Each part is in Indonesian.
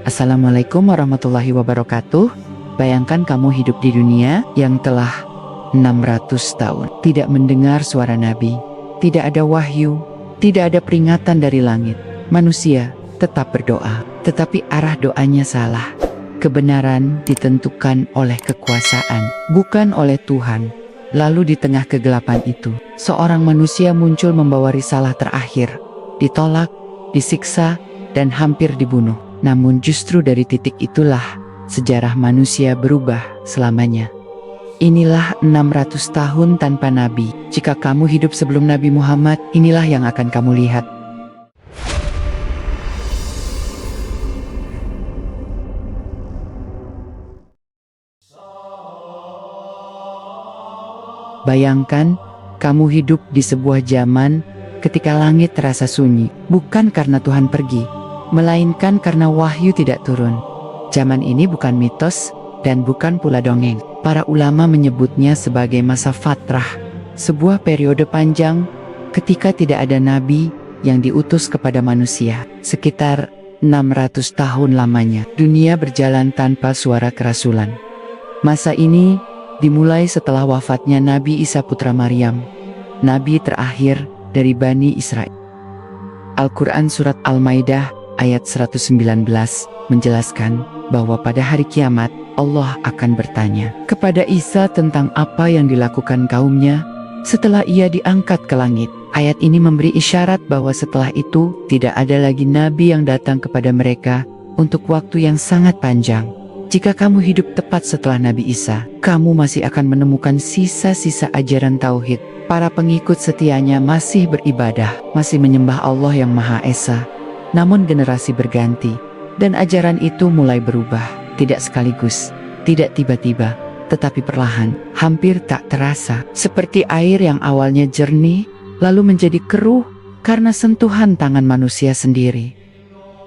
Assalamualaikum warahmatullahi wabarakatuh. Bayangkan kamu hidup di dunia yang telah 600 tahun tidak mendengar suara Nabi, tidak ada wahyu, tidak ada peringatan dari langit. Manusia tetap berdoa, tetapi arah doanya salah. Kebenaran ditentukan oleh kekuasaan, bukan oleh Tuhan. Lalu di tengah kegelapan itu, seorang manusia muncul membawa risalah terakhir, ditolak, disiksa, dan hampir dibunuh. Namun justru dari titik itulah sejarah manusia berubah selamanya. Inilah 600 tahun tanpa Nabi. Jika kamu hidup sebelum Nabi Muhammad, inilah yang akan kamu lihat. Bayangkan, kamu hidup di sebuah zaman ketika langit terasa sunyi, bukan karena Tuhan pergi, melainkan karena wahyu tidak turun. Zaman ini bukan mitos dan bukan pula dongeng. Para ulama menyebutnya sebagai masa fatrah, sebuah periode panjang ketika tidak ada nabi yang diutus kepada manusia. Sekitar 600 tahun lamanya, dunia berjalan tanpa suara kerasulan. Masa ini dimulai setelah wafatnya Nabi Isa putra Maryam, nabi terakhir dari Bani Israel. Al-Quran Surat Al-Maidah ayat 119 menjelaskan bahwa pada hari kiamat Allah akan bertanya kepada Isa tentang apa yang dilakukan kaumnya setelah ia diangkat ke langit. Ayat ini memberi isyarat bahwa setelah itu tidak ada lagi nabi yang datang kepada mereka untuk waktu yang sangat panjang. Jika kamu hidup tepat setelah Nabi Isa, kamu masih akan menemukan sisa-sisa ajaran tauhid. Para pengikut setianya masih beribadah, masih menyembah Allah yang Maha Esa. Namun generasi berganti, dan ajaran itu mulai berubah. Tidak sekaligus, tidak tiba-tiba, tetapi perlahan, hampir tak terasa. Seperti air yang awalnya jernih, lalu menjadi keruh karena sentuhan tangan manusia sendiri.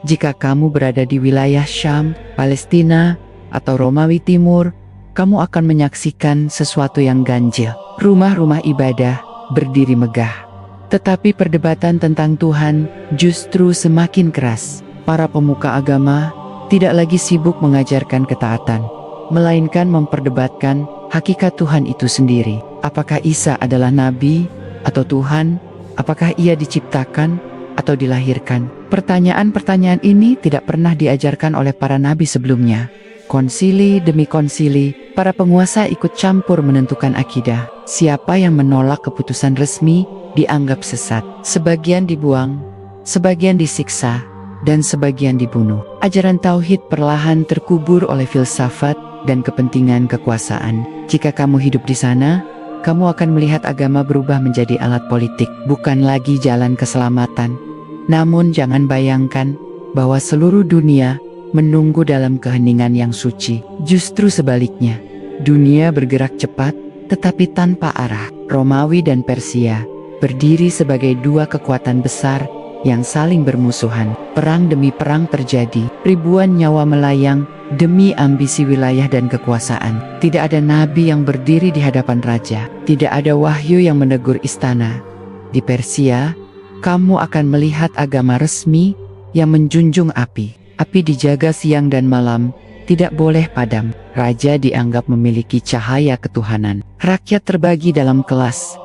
Jika kamu berada di wilayah Syam, Palestina, atau Romawi Timur, kamu akan menyaksikan sesuatu yang ganjil. Rumah-rumah ibadah berdiri megah. Tetapi perdebatan tentang Tuhan justru semakin keras. Para pemuka agama tidak lagi sibuk mengajarkan ketaatan, melainkan memperdebatkan hakikat Tuhan itu sendiri. Apakah Isa adalah nabi atau Tuhan? Apakah ia diciptakan atau dilahirkan? Pertanyaan-pertanyaan ini tidak pernah diajarkan oleh para nabi sebelumnya. Konsili demi konsili, para penguasa ikut campur menentukan akidah. Siapa yang menolak keputusan resmi dianggap sesat. Sebagian dibuang, sebagian disiksa, dan sebagian dibunuh. Ajaran tauhid perlahan terkubur oleh filsafat dan kepentingan kekuasaan. Jika kamu hidup di sana, kamu akan melihat agama berubah menjadi alat politik, bukan lagi jalan keselamatan. Namun jangan bayangkan bahwa seluruh dunia menunggu dalam keheningan yang suci. Justru sebaliknya, dunia bergerak cepat tetapi tanpa arah. Romawi dan Persia berdiri sebagai dua kekuatan besar yang saling bermusuhan. Perang demi perang terjadi, ribuan nyawa melayang demi ambisi wilayah dan kekuasaan. Tidak ada nabi yang berdiri di hadapan raja, tidak ada wahyu yang menegur istana. Di Persia, kamu akan melihat agama resmi yang menjunjung api. Api dijaga siang dan malam, tidak boleh padam. Raja dianggap memiliki cahaya ketuhanan. Rakyat terbagi dalam kelas.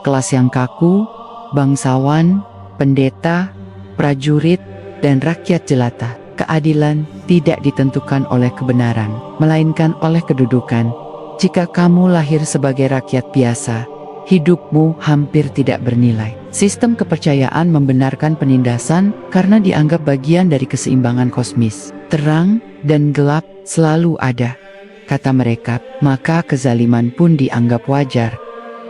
Kelas yang kaku, bangsawan, pendeta, prajurit, dan rakyat jelata. Keadilan tidak ditentukan oleh kebenaran, melainkan oleh kedudukan. Jika kamu lahir sebagai rakyat biasa, hidupmu hampir tidak bernilai. Sistem kepercayaan membenarkan penindasan karena dianggap bagian dari keseimbangan kosmis. Terang dan gelap selalu ada, kata mereka, maka kezaliman pun dianggap wajar.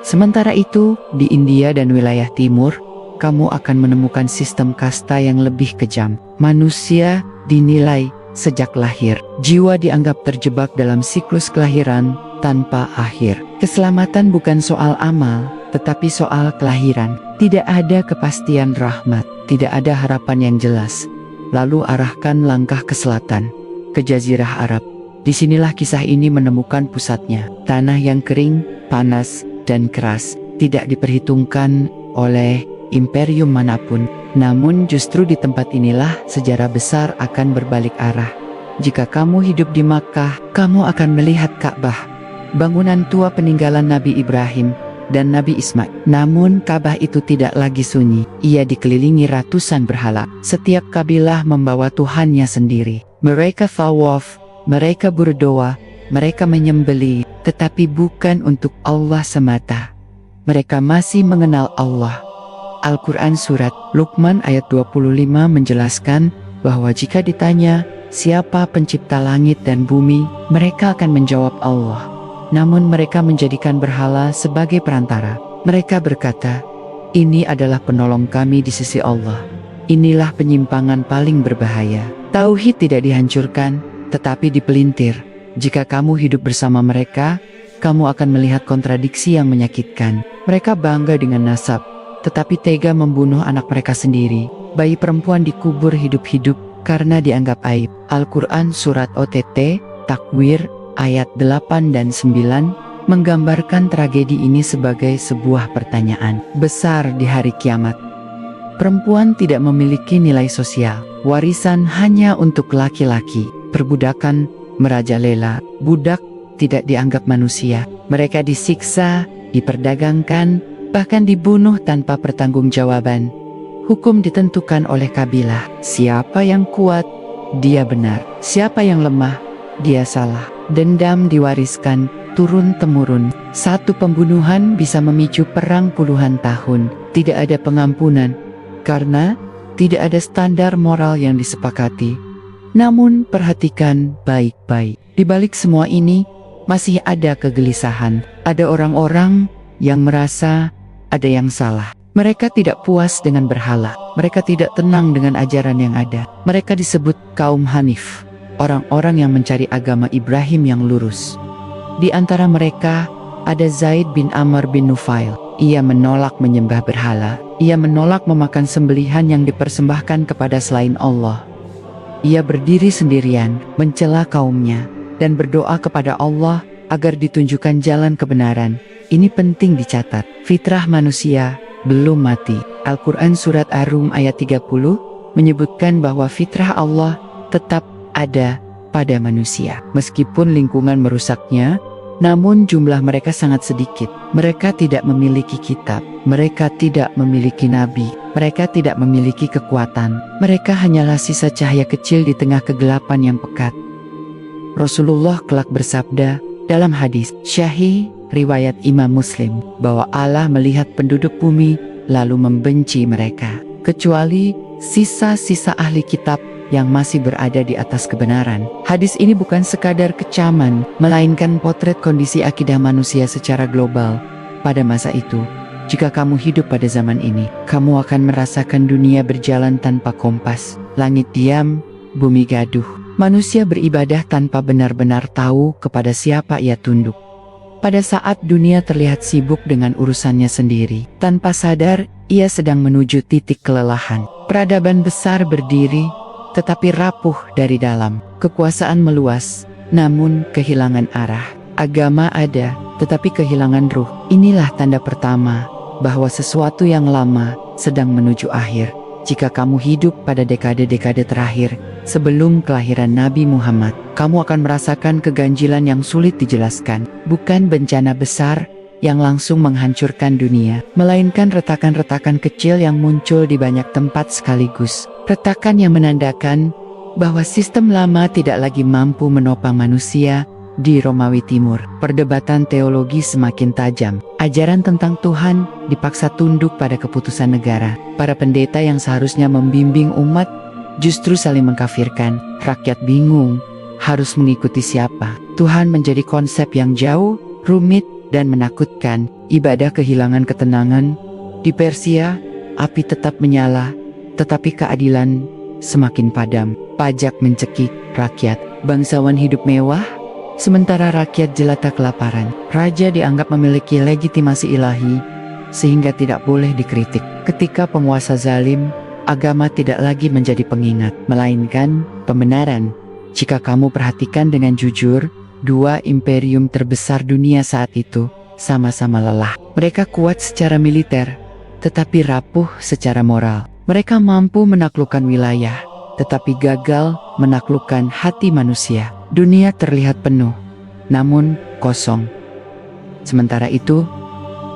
Sementara itu, di India dan wilayah timur, kamu akan menemukan sistem kasta yang lebih kejam. Manusia dinilai sejak lahir. Jiwa dianggap terjebak dalam siklus kelahiran tanpa akhir. Keselamatan bukan soal amal, tetapi soal kelahiran. Tidak ada kepastian rahmat, tidak ada harapan yang jelas. Lalu arahkan langkah ke selatan, ke Jazirah Arab. Disinilah kisah ini menemukan pusatnya. Tanah yang kering, panas, dan keras, tidak diperhitungkan oleh imperium manapun. Namun justru di tempat inilah sejarah besar akan berbalik arah. Jika kamu hidup di Makkah, kamu akan melihat Ka'bah, bangunan tua peninggalan Nabi Ibrahim dan Nabi Ismail. Namun Ka'bah itu tidak lagi sunyi. Ia dikelilingi ratusan berhala. Setiap kabilah membawa Tuhannya sendiri. Mereka tawaf, mereka berdoa, mereka menyembelih, tetapi bukan untuk Allah semata. Mereka masih mengenal Allah. Al-Quran Surat Luqman ayat 25 menjelaskan bahwa jika ditanya siapa pencipta langit dan bumi, mereka akan menjawab Allah. Namun mereka menjadikan berhala sebagai perantara. Mereka berkata, ini adalah penolong kami di sisi Allah. Inilah penyimpangan paling berbahaya. Tauhid tidak dihancurkan, tetapi dipelintir. Jika kamu hidup bersama mereka, kamu akan melihat kontradiksi yang menyakitkan. Mereka bangga dengan nasab, tetapi tega membunuh anak mereka sendiri. Bayi perempuan dikubur hidup-hidup karena dianggap aib. Al-Quran Surat OTT, Takwir, ayat 8 dan 9, menggambarkan tragedi ini sebagai sebuah pertanyaan besar di hari kiamat. Perempuan tidak memiliki nilai sosial. Warisan hanya untuk laki-laki. Perbudakan merajalela. Budak tidak dianggap manusia. Mereka disiksa, diperdagangkan, bahkan dibunuh tanpa pertanggungjawaban. Hukum ditentukan oleh kabilah. Siapa yang kuat, dia benar. Siapa yang lemah, dia salah. Dendam diwariskan turun-temurun. Satu pembunuhan bisa memicu perang puluhan tahun. Tidak ada pengampunan, karena tidak ada standar moral yang disepakati. Namun perhatikan baik-baik. Di balik semua ini, masih ada kegelisahan. Ada orang-orang yang merasa ada yang salah. Mereka tidak puas dengan berhala. Mereka tidak tenang dengan ajaran yang ada. Mereka disebut kaum Hanif, orang-orang yang mencari agama Ibrahim yang lurus. Di antara mereka ada Zaid bin Amr bin Nufail. Ia menolak menyembah berhala. Ia menolak memakan sembelihan yang dipersembahkan kepada selain Allah. Ia berdiri sendirian, mencela kaumnya, dan berdoa kepada Allah agar ditunjukkan jalan kebenaran. Ini penting dicatat. Fitrah manusia belum mati. Al-Quran Surat Ar-Rum ayat 30 menyebutkan bahwa fitrah Allah tetap ada pada manusia. Meskipun lingkungan merusaknya, namun jumlah mereka sangat sedikit. Mereka tidak memiliki kitab. Mereka tidak memiliki nabi. Mereka tidak memiliki kekuatan. Mereka hanyalah sisa cahaya kecil di tengah kegelapan yang pekat. Rasulullah kelak bersabda dalam hadis Syahih riwayat Imam Muslim bahwa Allah melihat penduduk bumi lalu membenci mereka, kecuali sisa-sisa ahli kitab yang masih berada di atas kebenaran. Hadis ini bukan sekadar kecaman, melainkan potret kondisi akidah manusia secara global pada masa itu. Jika kamu hidup pada zaman ini, kamu akan merasakan dunia berjalan tanpa kompas, langit diam, bumi gaduh. Manusia beribadah tanpa benar-benar tahu kepada siapa ia tunduk. Pada saat dunia terlihat sibuk dengan urusannya sendiri, tanpa sadar ia sedang menuju titik kelelahan. Peradaban besar berdiri, tetapi rapuh dari dalam. Kekuasaan meluas, namun kehilangan arah. Agama ada, tetapi kehilangan ruh. Inilah tanda pertama bahwa sesuatu yang lama sedang menuju akhir. Jika kamu hidup pada dekade-dekade terakhir sebelum kelahiran Nabi Muhammad, kamu akan merasakan keganjilan yang sulit dijelaskan. Bukan bencana besar yang langsung menghancurkan dunia, melainkan retakan-retakan kecil yang muncul di banyak tempat sekaligus. Retakan yang menandakan bahwa sistem lama tidak lagi mampu menopang manusia. Di Romawi Timur, perdebatan teologi semakin tajam. Ajaran tentang Tuhan dipaksa tunduk pada keputusan negara. Para pendeta yang seharusnya membimbing umat justru saling mengkafirkan. Rakyat bingung harus mengikuti siapa. Tuhan menjadi konsep yang jauh, rumit, dan menakutkan. Ibadah kehilangan ketenangan. Di Persia, api tetap menyala, tetapi keadilan semakin padam. Pajak mencekik rakyat. Bangsawan hidup mewah, sementara rakyat jelata kelaparan. Raja dianggap memiliki legitimasi ilahi, sehingga tidak boleh dikritik. Ketika penguasa zalim, agama tidak lagi menjadi pengingat, melainkan pembenaran. Jika kamu perhatikan dengan jujur, dua imperium terbesar dunia saat itu sama-sama lelah. Mereka kuat secara militer, tetapi rapuh secara moral. Mereka mampu menaklukkan wilayah, tetapi gagal menaklukkan hati manusia. Dunia terlihat penuh, namun kosong. Sementara itu,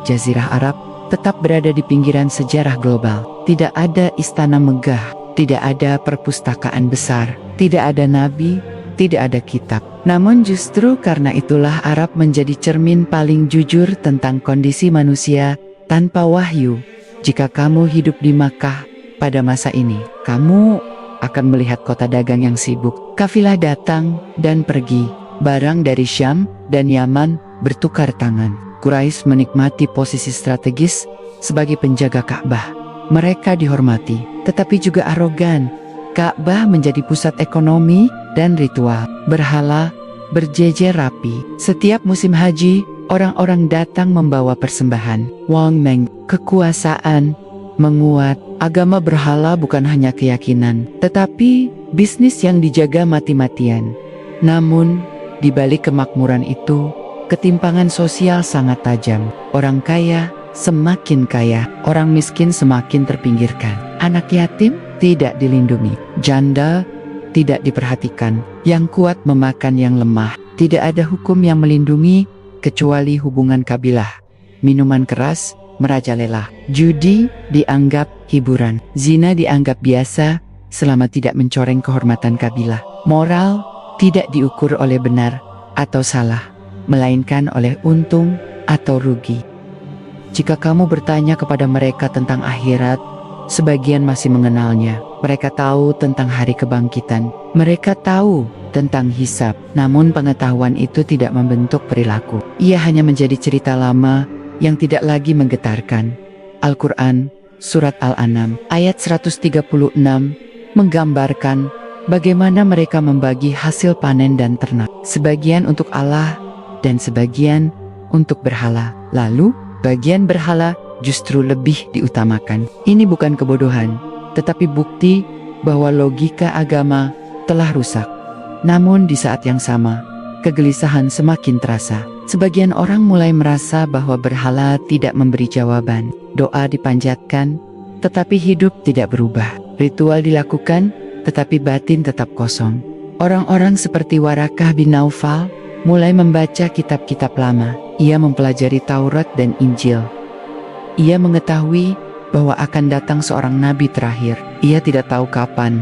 Jazirah Arab tetap berada di pinggiran sejarah global. Tidak ada istana megah, tidak ada perpustakaan besar, tidak ada nabi, tidak ada kitab. Namun justru karena itulah Arab menjadi cermin paling jujur tentang kondisi manusia tanpa wahyu. Jika kamu hidup di Makkah pada masa ini, kamu akan melihat kota dagang yang sibuk. Kafilah datang dan pergi. Barang dari Syam dan Yaman bertukar tangan. Quraisy menikmati posisi strategis sebagai penjaga Ka'bah. Mereka dihormati, tetapi juga arogan. Ka'bah menjadi pusat ekonomi dan ritual. Berhala berjejer rapi. Setiap musim haji, orang-orang datang membawa persembahan. Wang Meng, kekuasaan menguat. Agama berhala bukan hanya keyakinan, tetapi bisnis yang dijaga mati-matian. Namun, di balik kemakmuran itu, ketimpangan sosial sangat tajam. Orang kaya semakin kaya, orang miskin semakin terpinggirkan. Anak yatim tidak dilindungi, janda tidak diperhatikan, yang kuat memakan yang lemah. Tidak ada hukum yang melindungi kecuali hubungan kabilah. Minuman keras merajalela, judi dianggap hiburan, zina dianggap biasa selama tidak mencoreng kehormatan kabilah. Moral tidak diukur oleh benar atau salah, melainkan oleh untung atau rugi. Jika kamu bertanya kepada mereka tentang akhirat, sebagian masih mengenalnya. Mereka tahu tentang hari kebangkitan, mereka tahu tentang hisab, namun pengetahuan itu tidak membentuk perilaku. Ia hanya menjadi cerita lama yang tidak lagi menggetarkan. Al-Quran, Surat Al-An'am, ayat 136, menggambarkan bagaimana mereka membagi hasil panen dan ternak. Sebagian untuk Allah dan sebagian untuk berhala. Lalu, bagian berhala justru lebih diutamakan. Ini bukan kebodohan, tetapi bukti bahwa logika agama telah rusak. Namun di saat yang sama, kegelisahan semakin terasa. Sebagian orang mulai merasa bahwa berhala tidak memberi jawaban. Doa dipanjatkan, tetapi hidup tidak berubah. Ritual dilakukan, tetapi batin tetap kosong. Orang-orang seperti Warakah bin Naufal mulai membaca kitab-kitab lama. Ia mempelajari Taurat dan Injil. Ia mengetahui bahwa akan datang seorang nabi terakhir. Ia tidak tahu kapan,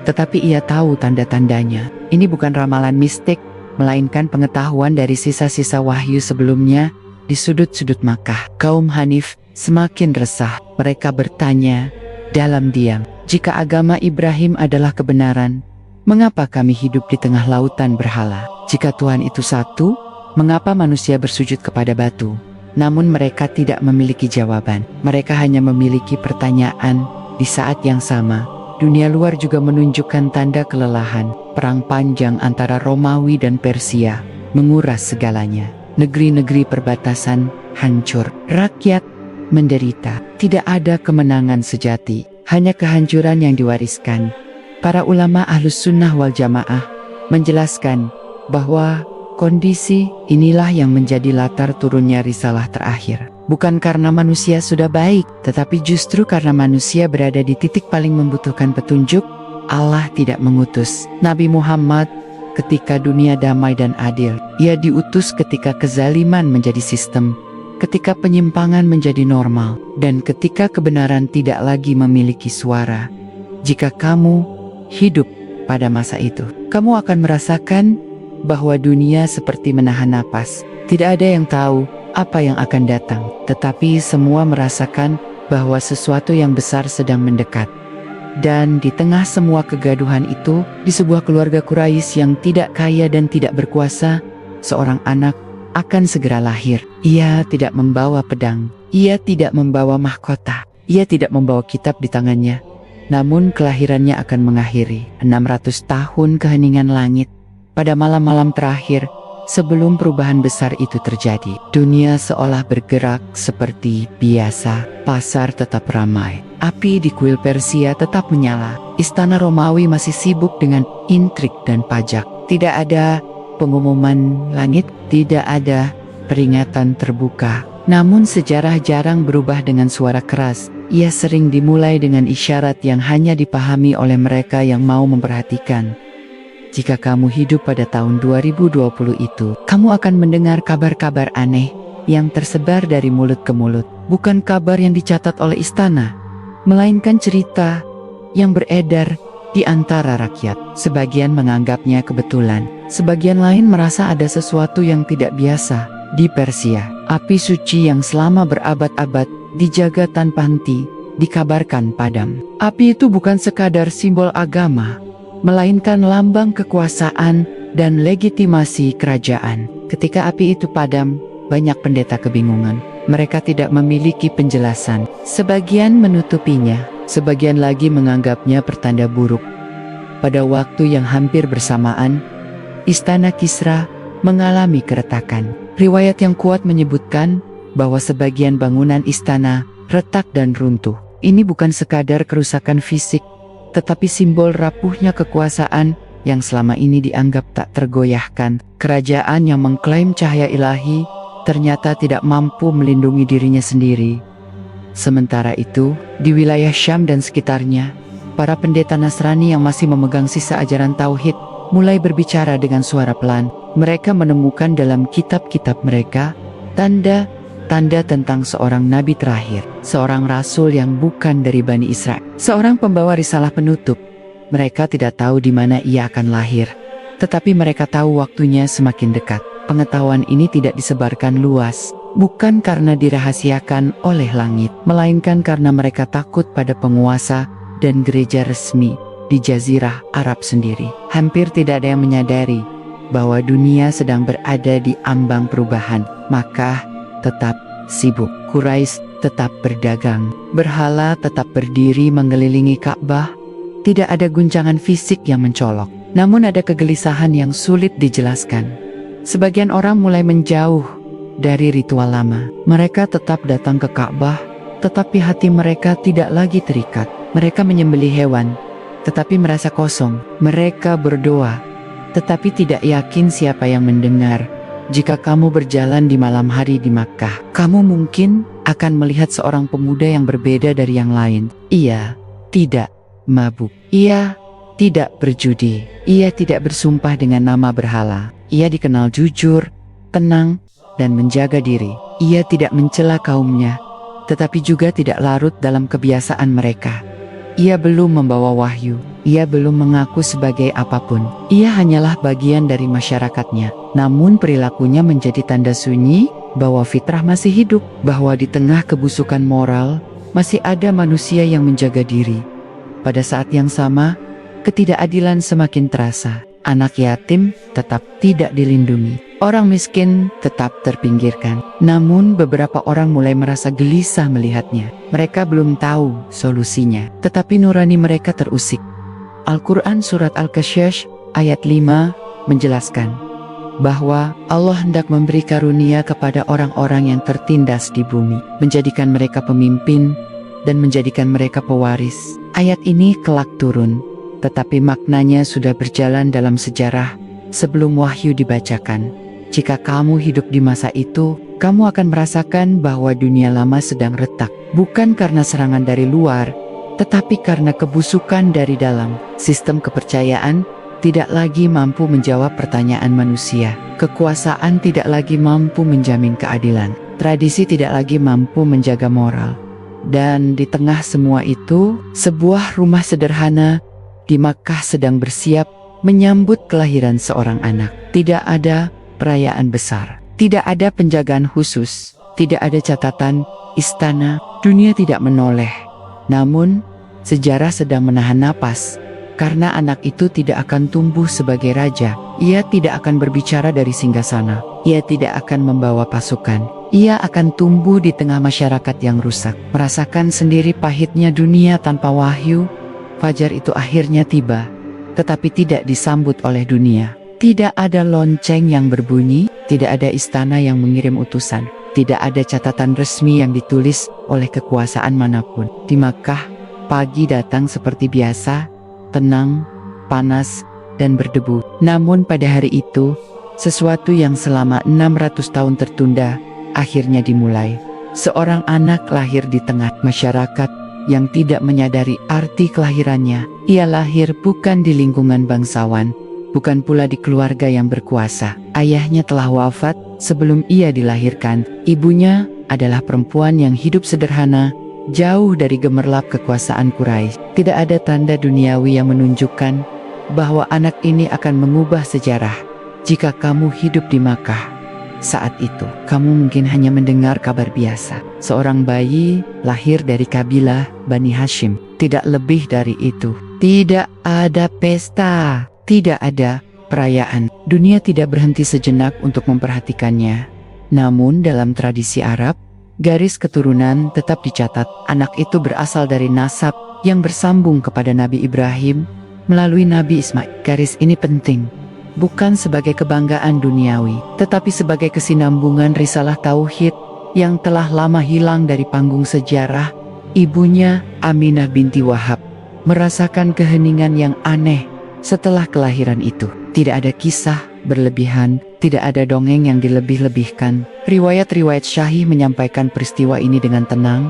tetapi ia tahu tanda-tandanya. Ini bukan ramalan mistik, melainkan pengetahuan dari sisa-sisa wahyu sebelumnya di sudut-sudut Makkah. Kaum Hanif semakin resah. Mereka bertanya dalam diam, jika agama Ibrahim adalah kebenaran, mengapa kami hidup di tengah lautan berhala? Jika Tuhan itu satu, mengapa manusia bersujud kepada batu? Namun mereka tidak memiliki jawaban. Mereka hanya memiliki pertanyaan. Di saat yang sama, dunia luar juga menunjukkan tanda kelelahan. Perang panjang antara Romawi dan Persia menguras segalanya. Negeri-negeri perbatasan hancur. Rakyat menderita. Tidak ada kemenangan sejati, hanya kehancuran yang diwariskan. Para ulama Ahlus Sunnah wal Jamaah menjelaskan bahwa kondisi inilah yang menjadi latar turunnya risalah terakhir. Bukan karena manusia sudah baik, tetapi justru karena manusia berada di titik paling membutuhkan petunjuk. Allah tidak mengutus Nabi Muhammad ketika dunia damai dan adil. Ia diutus ketika kezaliman menjadi sistem, ketika penyimpangan menjadi normal, dan ketika kebenaran tidak lagi memiliki suara. Jika kamu hidup pada masa itu, kamu akan merasakan bahwa dunia seperti menahan napas. Tidak ada yang tahu apa yang akan datang, tetapi semua merasakan bahwa sesuatu yang besar sedang mendekat. Dan di tengah semua kegaduhan itu, di sebuah keluarga Quraisy yang tidak kaya dan tidak berkuasa, seorang anak akan segera lahir. Ia tidak membawa pedang, ia tidak membawa mahkota, ia tidak membawa kitab di tangannya. Namun kelahirannya akan mengakhiri 600 tahun keheningan langit. Pada malam-malam terakhir, sebelum perubahan besar itu terjadi, dunia seolah bergerak seperti biasa. Pasar tetap ramai, api di kuil Persia tetap menyala. Istana Romawi masih sibuk dengan intrik dan pajak. Tidak ada pengumuman langit, tidak ada peringatan terbuka. Namun sejarah jarang berubah dengan suara keras. Ia sering dimulai dengan isyarat yang hanya dipahami oleh mereka yang mau memperhatikan. Jika kamu hidup pada tahun 2020 itu, kamu akan mendengar kabar-kabar aneh yang tersebar dari mulut ke mulut. Bukan kabar yang dicatat oleh istana, melainkan cerita yang beredar di antara rakyat. Sebagian menganggapnya kebetulan, sebagian lain merasa ada sesuatu yang tidak biasa. Di Persia, api suci yang selama berabad-abad dijaga tanpa henti, dikabarkan padam. Api itu bukan sekadar simbol agama, melainkan lambang kekuasaan dan legitimasi kerajaan. Ketika api itu padam, banyak pendeta kebingungan. Mereka tidak memiliki penjelasan. Sebagian menutupinya, sebagian lagi menganggapnya pertanda buruk. Pada waktu yang hampir bersamaan, istana Kisra mengalami keretakan. Riwayat yang kuat menyebutkan bahwa sebagian bangunan istana retak dan runtuh. Ini bukan sekadar kerusakan fisik, tetapi simbol rapuhnya kekuasaan yang selama ini dianggap tak tergoyahkan. Kerajaan yang mengklaim cahaya ilahi ternyata tidak mampu melindungi dirinya sendiri. Sementara itu, di wilayah Syam dan sekitarnya, para pendeta Nasrani yang masih memegang sisa ajaran tauhid mulai berbicara dengan suara pelan. Mereka menemukan dalam kitab-kitab mereka tanda-tanda tentang seorang nabi terakhir, seorang rasul yang bukan dari Bani Israel, seorang pembawa risalah penutup. Mereka tidak tahu di mana ia akan lahir, tetapi mereka tahu waktunya semakin dekat. Pengetahuan ini tidak disebarkan luas, bukan karena dirahasiakan oleh langit, melainkan karena mereka takut pada penguasa dan gereja resmi di Jazirah Arab sendiri. Hampir tidak ada yang menyadari bahwa dunia sedang berada di ambang perubahan. Makkah tetap sibuk, Quraisy tetap berdagang, berhala tetap berdiri mengelilingi Ka'bah. Tidak ada guncangan fisik yang mencolok, namun ada kegelisahan yang sulit dijelaskan. Sebagian orang mulai menjauh dari ritual lama. Mereka tetap datang ke Ka'bah, tetapi hati mereka tidak lagi terikat. Mereka menyembelih hewan, tetapi merasa kosong. Mereka berdoa, tetapi tidak yakin siapa yang mendengar. Jika kamu berjalan di malam hari di Makkah, kamu mungkin akan melihat seorang pemuda yang berbeda dari yang lain. Ia tidak mabuk, ia tidak berjudi, ia tidak bersumpah dengan nama berhala. Ia dikenal jujur, tenang, dan menjaga diri. Ia tidak mencela kaumnya, tetapi juga tidak larut dalam kebiasaan mereka. Ia belum membawa wahyu, ia belum mengaku sebagai apapun. Ia hanyalah bagian dari masyarakatnya. Namun perilakunya menjadi tanda sunyi bahwa fitrah masih hidup, bahwa di tengah kebusukan moral masih ada manusia yang menjaga diri. Pada saat yang sama, ketidakadilan semakin terasa. Anak yatim tetap tidak dilindungi. Orang miskin tetap terpinggirkan. Namun beberapa orang mulai merasa gelisah melihatnya. Mereka belum tahu solusinya, tetapi nurani mereka terusik. Al-Quran Surat Al-Qasas ayat 5 menjelaskan bahwa Allah hendak memberi karunia kepada orang-orang yang tertindas di bumi, menjadikan mereka pemimpin dan menjadikan mereka pewaris. Ayat ini kelak turun, tetapi maknanya sudah berjalan dalam sejarah sebelum wahyu dibacakan. Jika kamu hidup di masa itu, kamu akan merasakan bahwa dunia lama sedang retak, bukan karena serangan dari luar, tetapi karena kebusukan dari dalam. Sistem kepercayaan tidak lagi mampu menjawab pertanyaan manusia. Kekuasaan tidak lagi mampu menjamin keadilan. Tradisi tidak lagi mampu menjaga moral. Dan di tengah semua itu, sebuah rumah sederhana di Makkah sedang bersiap menyambut kelahiran seorang anak. Tidak ada perayaan besar, tidak ada penjagaan khusus, tidak ada catatan istana, dunia tidak menoleh. Namun, sejarah sedang menahan napas, karena anak itu tidak akan tumbuh sebagai raja. Ia tidak akan berbicara dari singgasana, ia tidak akan membawa pasukan. Ia akan tumbuh di tengah masyarakat yang rusak, merasakan sendiri pahitnya dunia tanpa wahyu. Fajar itu akhirnya tiba, tetapi tidak disambut oleh dunia. Tidak ada lonceng yang berbunyi, tidak ada istana yang mengirim utusan, tidak ada catatan resmi yang ditulis oleh kekuasaan manapun. Di Makkah, pagi datang seperti biasa, tenang, panas, dan berdebu. Namun pada hari itu, sesuatu yang selama 600 tahun tertunda, akhirnya dimulai. Seorang anak lahir di tengah masyarakat yang tidak menyadari arti kelahirannya. Ia lahir bukan di lingkungan bangsawan, bukan pula di keluarga yang berkuasa. Ayahnya telah wafat sebelum ia dilahirkan. Ibunya adalah perempuan yang hidup sederhana, jauh dari gemerlap kekuasaan Quraisy. Tidak ada tanda duniawi yang menunjukkan bahwa anak ini akan mengubah sejarah. Jika kamu hidup di Makkah saat itu, kamu mungkin hanya mendengar kabar biasa. Seorang bayi lahir dari kabilah Bani Hashim. Tidak lebih dari itu. Tidak ada pesta, tidak ada perayaan. Dunia tidak berhenti sejenak untuk memperhatikannya. Namun dalam tradisi Arab, garis keturunan tetap dicatat. Anak itu berasal dari nasab yang bersambung kepada Nabi Ibrahim melalui Nabi Ismail. Garis ini penting, bukan sebagai kebanggaan duniawi, tetapi sebagai kesinambungan risalah tauhid yang telah lama hilang dari panggung sejarah. Ibunya, Aminah binti Wahab, merasakan keheningan yang aneh setelah kelahiran itu. Tidak ada kisah berlebihan, tidak ada dongeng yang dilebih-lebihkan. Riwayat-riwayat syahih menyampaikan peristiwa ini dengan tenang,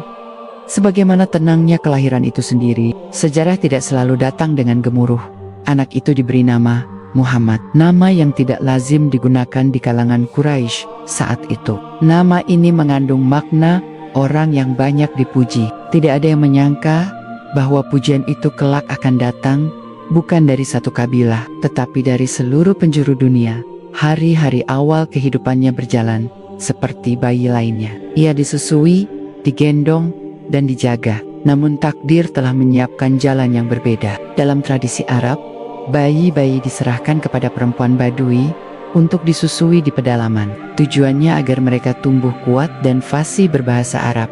sebagaimana tenangnya kelahiran itu sendiri. Sejarah tidak selalu datang dengan gemuruh. Anak itu diberi nama Muhammad, nama yang tidak lazim digunakan di kalangan Quraisy saat itu. Nama ini mengandung makna orang yang banyak dipuji. Tidak ada yang menyangka bahwa pujian itu kelak akan datang bukan dari satu kabilah, tetapi dari seluruh penjuru dunia. Hari-hari awal kehidupannya berjalan seperti bayi lainnya. Ia disusui, digendong, dan dijaga. Namun takdir telah menyiapkan jalan yang berbeda. Dalam tradisi Arab, bayi-bayi diserahkan kepada perempuan Badui untuk disusui di pedalaman. Tujuannya agar mereka tumbuh kuat dan fasih berbahasa Arab.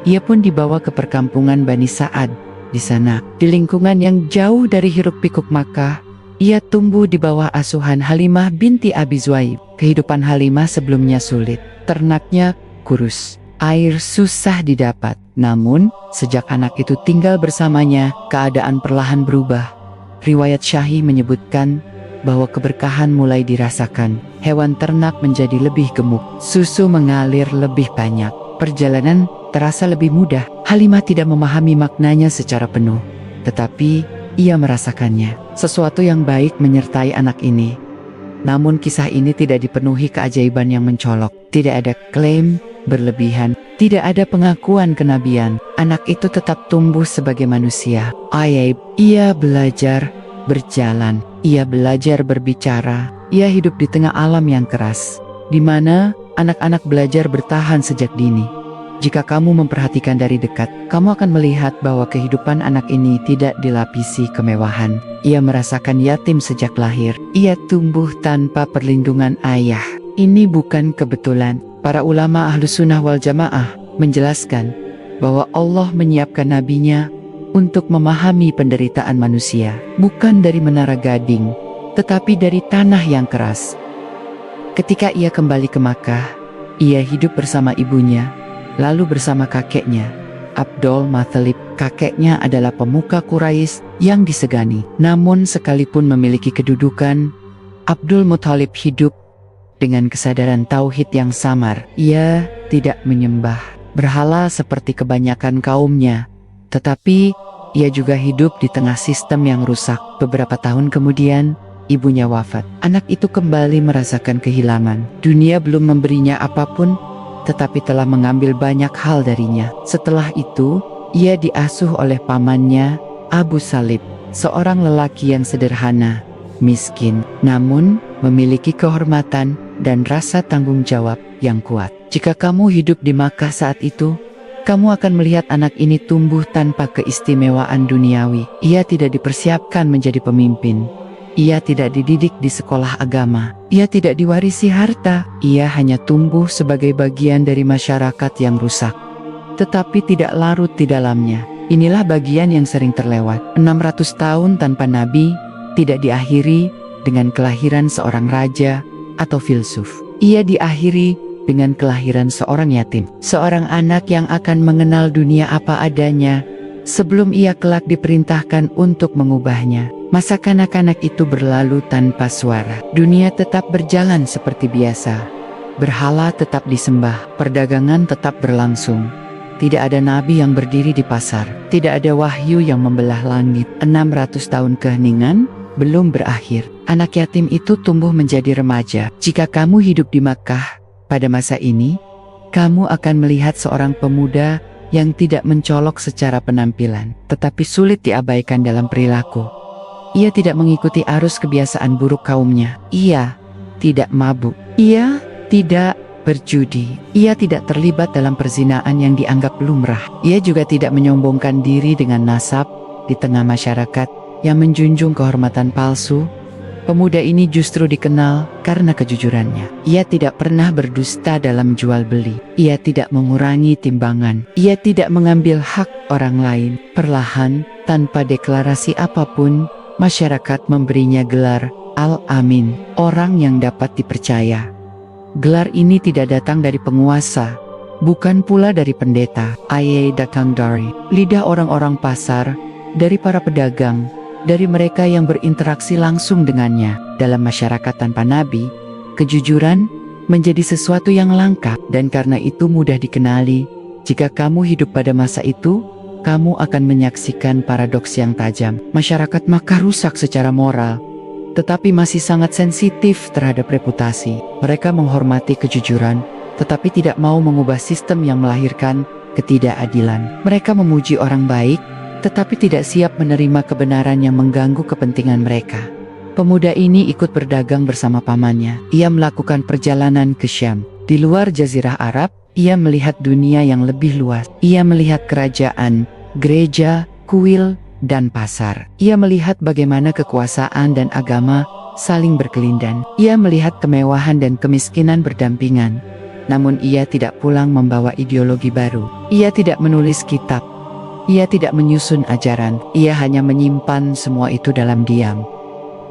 Ia pun dibawa ke perkampungan Bani Sa'ad. Di sana, di lingkungan yang jauh dari hiruk-pikuk Makkah, ia tumbuh di bawah asuhan Halimah binti Abi Zuaib. Kehidupan Halimah sebelumnya sulit. Ternaknya kurus, air susah didapat. Namun, sejak anak itu tinggal bersamanya, keadaan perlahan berubah. Riwayat syahih menyebutkan bahwa keberkahan mulai dirasakan. Hewan ternak menjadi lebih gemuk, susu mengalir lebih banyak, perjalanan terasa lebih mudah. Halimah tidak memahami maknanya secara penuh, tetapi ia merasakannya. Sesuatu yang baik menyertai anak ini. Namun kisah ini tidak dipenuhi keajaiban yang mencolok. Tidak ada klaim berlebihan, tidak ada pengakuan kenabian. Anak itu tetap tumbuh sebagai manusia. Ajaib, ia belajar berjalan, ia belajar berbicara, ia hidup di tengah alam yang keras, di mana anak-anak belajar bertahan sejak dini. Jika kamu memperhatikan dari dekat, kamu akan melihat bahwa kehidupan anak ini tidak dilapisi kemewahan. Ia merasakan yatim sejak lahir. Ia tumbuh tanpa perlindungan ayah. Ini bukan kebetulan. Para ulama Ahlus Sunnah wal Jamaah menjelaskan bahwa Allah menyiapkan nabinya untuk memahami penderitaan manusia, bukan dari menara gading, tetapi dari tanah yang keras. Ketika ia kembali ke Makkah, ia hidup bersama ibunya, lalu bersama kakeknya, Abdul Muthalib. Kakeknya adalah pemuka Quraisy yang disegani. Namun sekalipun memiliki kedudukan, Abdul Muthalib hidup dengan kesadaran tauhid yang samar. Ia tidak menyembah berhala seperti kebanyakan kaumnya, tetapi ia juga hidup di tengah sistem yang rusak. Beberapa tahun kemudian, ibunya wafat. Anak itu kembali merasakan kehilangan. Dunia belum memberinya apapun, tetapi telah mengambil banyak hal darinya. Setelah itu, ia diasuh oleh pamannya, Abu Salib, seorang lelaki yang sederhana, miskin, namun memiliki kehormatan dan rasa tanggung jawab yang kuat. Jika kamu hidup di Makkah saat itu, kamu akan melihat anak ini tumbuh tanpa keistimewaan duniawi. Ia tidak dipersiapkan menjadi pemimpin. Ia tidak dididik di sekolah agama. Ia tidak diwarisi harta. Ia hanya tumbuh sebagai bagian dari masyarakat yang rusak, tetapi tidak larut di dalamnya. Inilah bagian yang sering terlewat. 600 tahun tanpa nabi tidak diakhiri dengan kelahiran seorang raja atau filsuf. Ia diakhiri dengan kelahiran seorang yatim, seorang anak yang akan mengenal dunia apa adanya sebelum ia kelak diperintahkan untuk mengubahnya. Masa kanak-kanak itu berlalu tanpa suara. Dunia tetap berjalan seperti biasa. Berhala tetap disembah, perdagangan tetap berlangsung. Tidak ada nabi yang berdiri di pasar, tidak ada wahyu yang membelah langit. 600 tahun keheningan belum berakhir. Anak yatim itu tumbuh menjadi remaja. Jika kamu hidup di Makkah pada masa ini, kamu akan melihat seorang pemuda yang tidak mencolok secara penampilan, tetapi sulit diabaikan dalam perilaku. Ia tidak mengikuti arus kebiasaan buruk kaumnya. Ia tidak mabuk. Ia tidak berjudi. Ia tidak terlibat dalam perzinaan yang dianggap lumrah. Ia juga tidak menyombongkan diri dengan nasab di tengah masyarakat yang menjunjung kehormatan palsu. Pemuda ini justru dikenal karena kejujurannya. Ia tidak pernah berdusta dalam jual beli. Ia tidak mengurangi timbangan. Ia tidak mengambil hak orang lain. Perlahan, tanpa deklarasi apapun, masyarakat memberinya gelar Al-Amin, orang yang dapat dipercaya. Gelar ini tidak datang dari penguasa, bukan pula dari pendeta. Ia datang dari lidah orang-orang pasar, dari para pedagang, dari mereka yang berinteraksi langsung dengannya. Dalam masyarakat tanpa nabi, kejujuran menjadi sesuatu yang langka, dan karena itu mudah dikenali. Jika kamu hidup pada masa itu, kamu akan menyaksikan paradoks yang tajam. Masyarakat Makkah rusak secara moral, tetapi masih sangat sensitif terhadap reputasi. Mereka menghormati kejujuran, tetapi tidak mau mengubah sistem yang melahirkan ketidakadilan. Mereka memuji orang baik, tetapi tidak siap menerima kebenaran yang mengganggu kepentingan mereka. Pemuda ini ikut berdagang bersama pamannya. Ia melakukan perjalanan ke Syam. Di luar Jazirah Arab, ia melihat dunia yang lebih luas. Ia melihat kerajaan, gereja, kuil, dan pasar. Ia melihat bagaimana kekuasaan dan agama saling berkelindan. Ia melihat kemewahan dan kemiskinan berdampingan. Namun ia tidak pulang membawa ideologi baru. Ia tidak menulis kitab. Ia tidak menyusun ajaran. Ia hanya menyimpan semua itu dalam diam.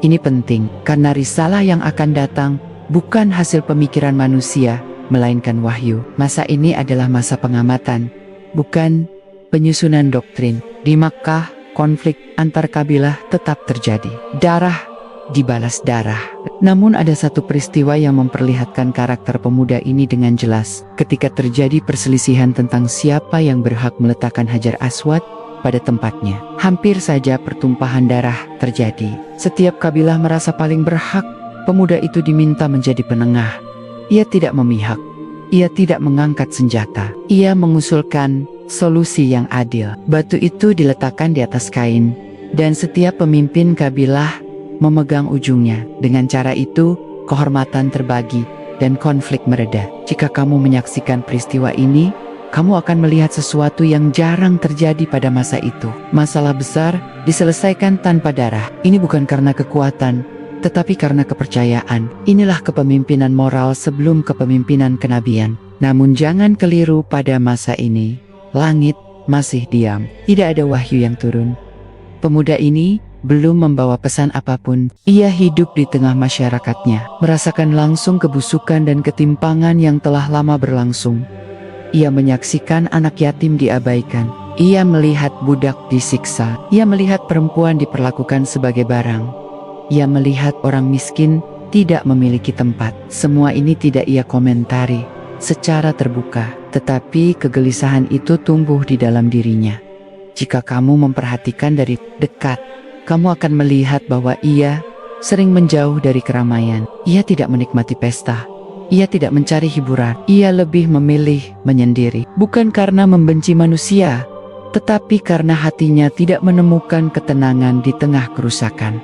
Ini penting, karena risalah yang akan datang bukan hasil pemikiran manusia, melainkan wahyu. Masa ini adalah masa pengamatan, bukan penyusunan doktrin. Di Makkah, konflik antar kabilah tetap terjadi. Darah dibalas darah. Namun ada satu peristiwa yang memperlihatkan karakter pemuda ini dengan jelas. Ketika terjadi perselisihan tentang siapa yang berhak meletakkan Hajar Aswad pada tempatnya, hampir saja pertumpahan darah terjadi. Setiap kabilah merasa paling berhak. Pemuda itu diminta menjadi penengah. Ia tidak memihak. Ia tidak mengangkat senjata. Ia mengusulkan solusi yang adil. Batu itu diletakkan di atas kain, dan setiap pemimpin kabilah memegang ujungnya. Dengan cara itu, kehormatan terbagi dan konflik mereda. Jika kamu menyaksikan peristiwa ini, kamu akan melihat sesuatu yang jarang terjadi pada masa itu. Masalah besar diselesaikan tanpa darah. Ini bukan karena kekuatan, tetapi karena kepercayaan. Inilah kepemimpinan moral sebelum kepemimpinan kenabian. Namun jangan keliru, pada masa ini langit masih diam. Tidak ada wahyu yang turun. Pemuda ini belum membawa pesan apapun. Ia hidup di tengah masyarakatnya, merasakan langsung kebusukan dan ketimpangan yang telah lama berlangsung. Ia menyaksikan anak yatim diabaikan. Ia melihat budak disiksa. Ia melihat perempuan diperlakukan sebagai barang. Ia melihat orang miskin tidak memiliki tempat. Semua ini tidak ia komentari secara terbuka, tetapi kegelisahan itu tumbuh di dalam dirinya. Jika kamu memperhatikan dari dekat, kamu akan melihat bahwa ia sering menjauh dari keramaian. Ia tidak menikmati pesta. Ia tidak mencari hiburan. Ia lebih memilih menyendiri. Bukan karena membenci manusia, tetapi karena hatinya tidak menemukan ketenangan di tengah kerusakan.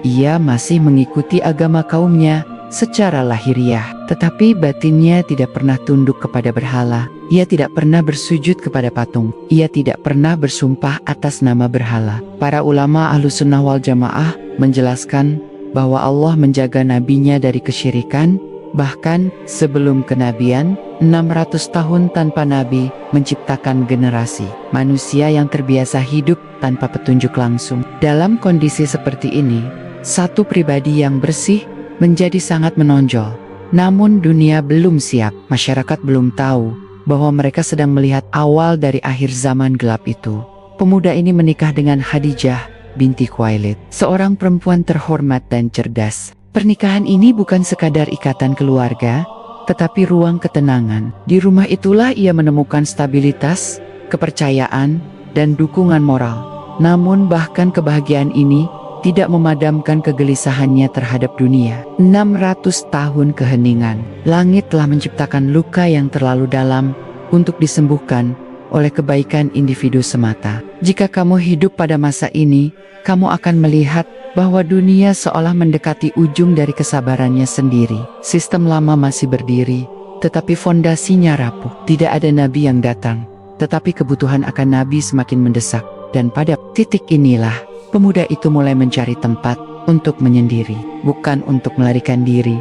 Ia masih mengikuti agama kaumnya secara lahiriah, tetapi batinnya tidak pernah tunduk kepada berhala. Ia tidak pernah bersujud kepada patung. Ia tidak pernah bersumpah atas nama berhala. Para ulama Ahlussunnah wal Jamaah menjelaskan bahwa Allah menjaga nabinya dari kesyirikan. Bahkan sebelum kenabian, 600 tahun tanpa nabi menciptakan generasi manusia yang terbiasa hidup tanpa petunjuk langsung. Dalam kondisi seperti ini, satu pribadi yang bersih menjadi sangat menonjol. Namun dunia belum siap. Masyarakat belum tahu bahwa mereka sedang melihat awal dari akhir zaman gelap itu. Pemuda ini menikah dengan Khadijah binti Khuwailid, seorang perempuan terhormat dan cerdas. Pernikahan ini bukan sekadar ikatan keluarga, tetapi ruang ketenangan. Di rumah itulah ia menemukan stabilitas, kepercayaan, dan dukungan moral. Namun bahkan kebahagiaan ini tidak memadamkan kegelisahannya terhadap dunia. 600 tahun keheningan. Langit telah menciptakan luka yang terlalu dalam untuk disembuhkan oleh kebaikan individu semata. Jika kamu hidup pada masa ini, kamu akan melihat bahwa dunia seolah mendekati ujung dari kesabarannya sendiri. Sistem lama masih berdiri, tetapi fondasinya rapuh. Tidak ada nabi yang datang, tetapi kebutuhan akan nabi semakin mendesak. Dan pada titik inilah, pemuda itu mulai mencari tempat untuk menyendiri. Bukan untuk melarikan diri,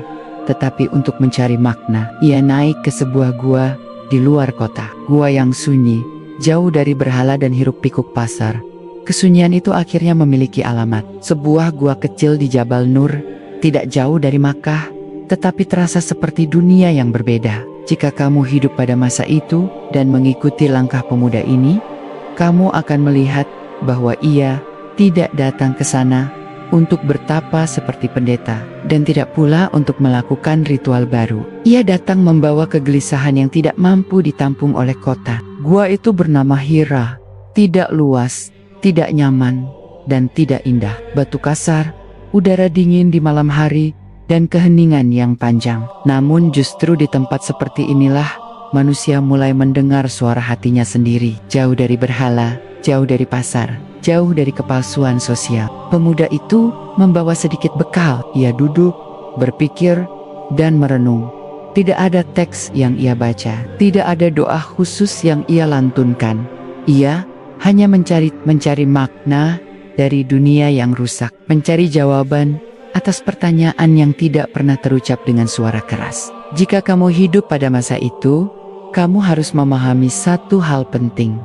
tetapi untuk mencari makna. Ia naik ke sebuah gua di luar kota. Gua yang sunyi, jauh dari berhala dan hiruk-pikuk pasar. Kesunyian itu akhirnya memiliki alamat. Sebuah gua kecil di Jabal Nur, tidak jauh dari Makkah, tetapi terasa seperti dunia yang berbeda. Jika kamu hidup pada masa itu dan mengikuti langkah pemuda ini, kamu akan melihat bahwa ia tidak datang ke sana untuk bertapa seperti pendeta, dan tidak pula untuk melakukan ritual baru. Ia datang membawa kegelisahan yang tidak mampu ditampung oleh kota. Gua itu bernama Hira, tidak luas, tidak nyaman, dan tidak indah. Batu kasar, udara dingin di malam hari, dan keheningan yang panjang. Namun justru di tempat seperti inilah manusia mulai mendengar suara hatinya sendiri. Jauh dari berhala, jauh dari pasar, jauh dari kepalsuan sosial. Pemuda itu membawa sedikit bekal. Ia duduk, berpikir, dan merenung. Tidak ada teks yang ia baca, tidak ada doa khusus yang ia lantunkan. Ia hanya mencari makna dari dunia yang rusak, mencari jawaban atas pertanyaan yang tidak pernah terucap dengan suara keras. Jika kamu hidup pada masa itu, kamu harus memahami satu hal penting.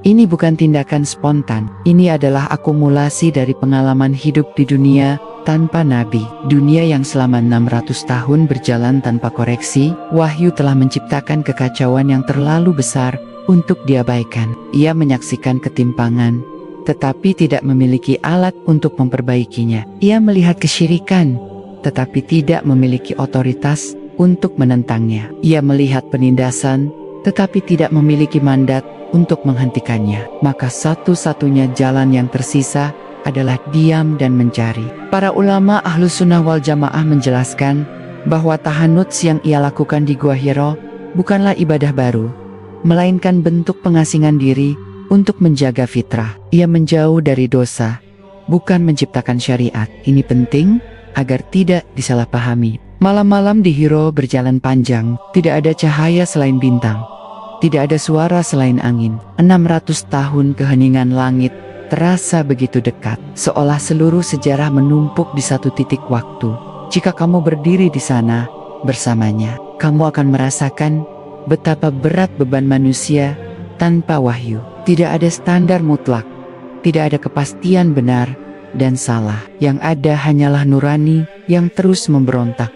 Ini bukan tindakan spontan, ini adalah akumulasi dari pengalaman hidup di dunia tanpa nabi. Dunia yang selama 600 tahun berjalan tanpa koreksi, wahyu telah menciptakan kekacauan yang terlalu besar untuk diabaikan. Ia menyaksikan ketimpangan, tetapi tidak memiliki alat untuk memperbaikinya. Ia melihat kesyirikan, tetapi tidak memiliki otoritas untuk menentangnya. Ia melihat penindasan, tetapi tidak memiliki mandat untuk menghentikannya. Maka satu-satunya jalan yang tersisa adalah diam dan mencari. Para ulama Ahlus Sunnah wal Jamaah menjelaskan bahwa tahanuts yang ia lakukan di Gua Hira bukanlah ibadah baru, melainkan bentuk pengasingan diri untuk menjaga fitrah. Ia menjauh dari dosa, bukan menciptakan syariat. Ini penting agar tidak disalahpahami. Malam-malam di Hira berjalan panjang, tidak ada cahaya selain bintang, tidak ada suara selain angin. 600 tahun keheningan langit terasa begitu dekat, seolah seluruh sejarah menumpuk di satu titik waktu. Jika kamu berdiri di sana bersamanya, kamu akan merasakan betapa berat beban manusia tanpa wahyu. Tidak ada standar mutlak, tidak ada kepastian benar dan salah. Yang ada hanyalah nurani yang terus memberontak.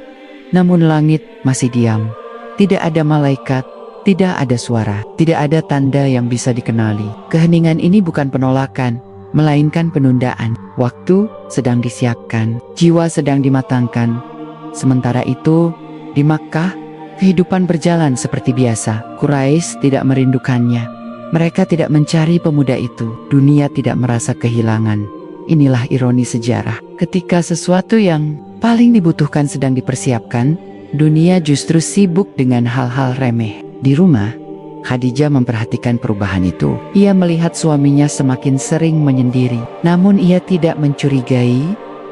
Namun langit masih diam. Tidak ada malaikat, tidak ada suara, tidak ada tanda yang bisa dikenali. Keheningan ini bukan penolakan, melainkan penundaan. Waktu sedang disiapkan, jiwa sedang dimatangkan. Sementara itu, di Makkah, kehidupan berjalan seperti biasa. Quraisy tidak merindukannya. Mereka tidak mencari pemuda itu. Dunia tidak merasa kehilangan. Inilah ironi sejarah. Ketika sesuatu yang paling dibutuhkan sedang dipersiapkan, dunia justru sibuk dengan hal-hal remeh. Di rumah, Khadijah memperhatikan perubahan itu. Ia melihat suaminya semakin sering menyendiri. Namun ia tidak mencurigai,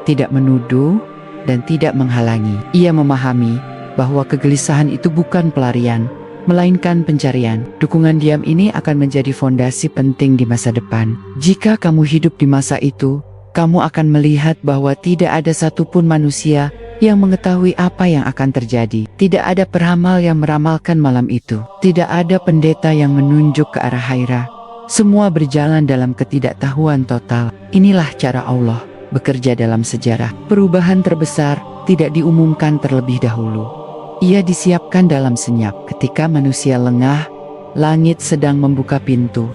tidak menuduh, dan tidak menghalangi. Ia memahami bahwa kegelisahan itu bukan pelarian, melainkan pencarian. Dukungan diam ini akan menjadi fondasi penting di masa depan. Jika kamu hidup di masa itu, kamu akan melihat bahwa tidak ada satupun manusia yang mengetahui apa yang akan terjadi. Tidak ada peramal yang meramalkan malam itu. Tidak ada pendeta yang menunjuk ke arah Hira. Semua berjalan dalam ketidaktahuan total. Inilah cara Allah bekerja dalam sejarah. Perubahan terbesar tidak diumumkan terlebih dahulu. Ia disiapkan dalam senyap. Ketika manusia lengah, langit sedang membuka pintu.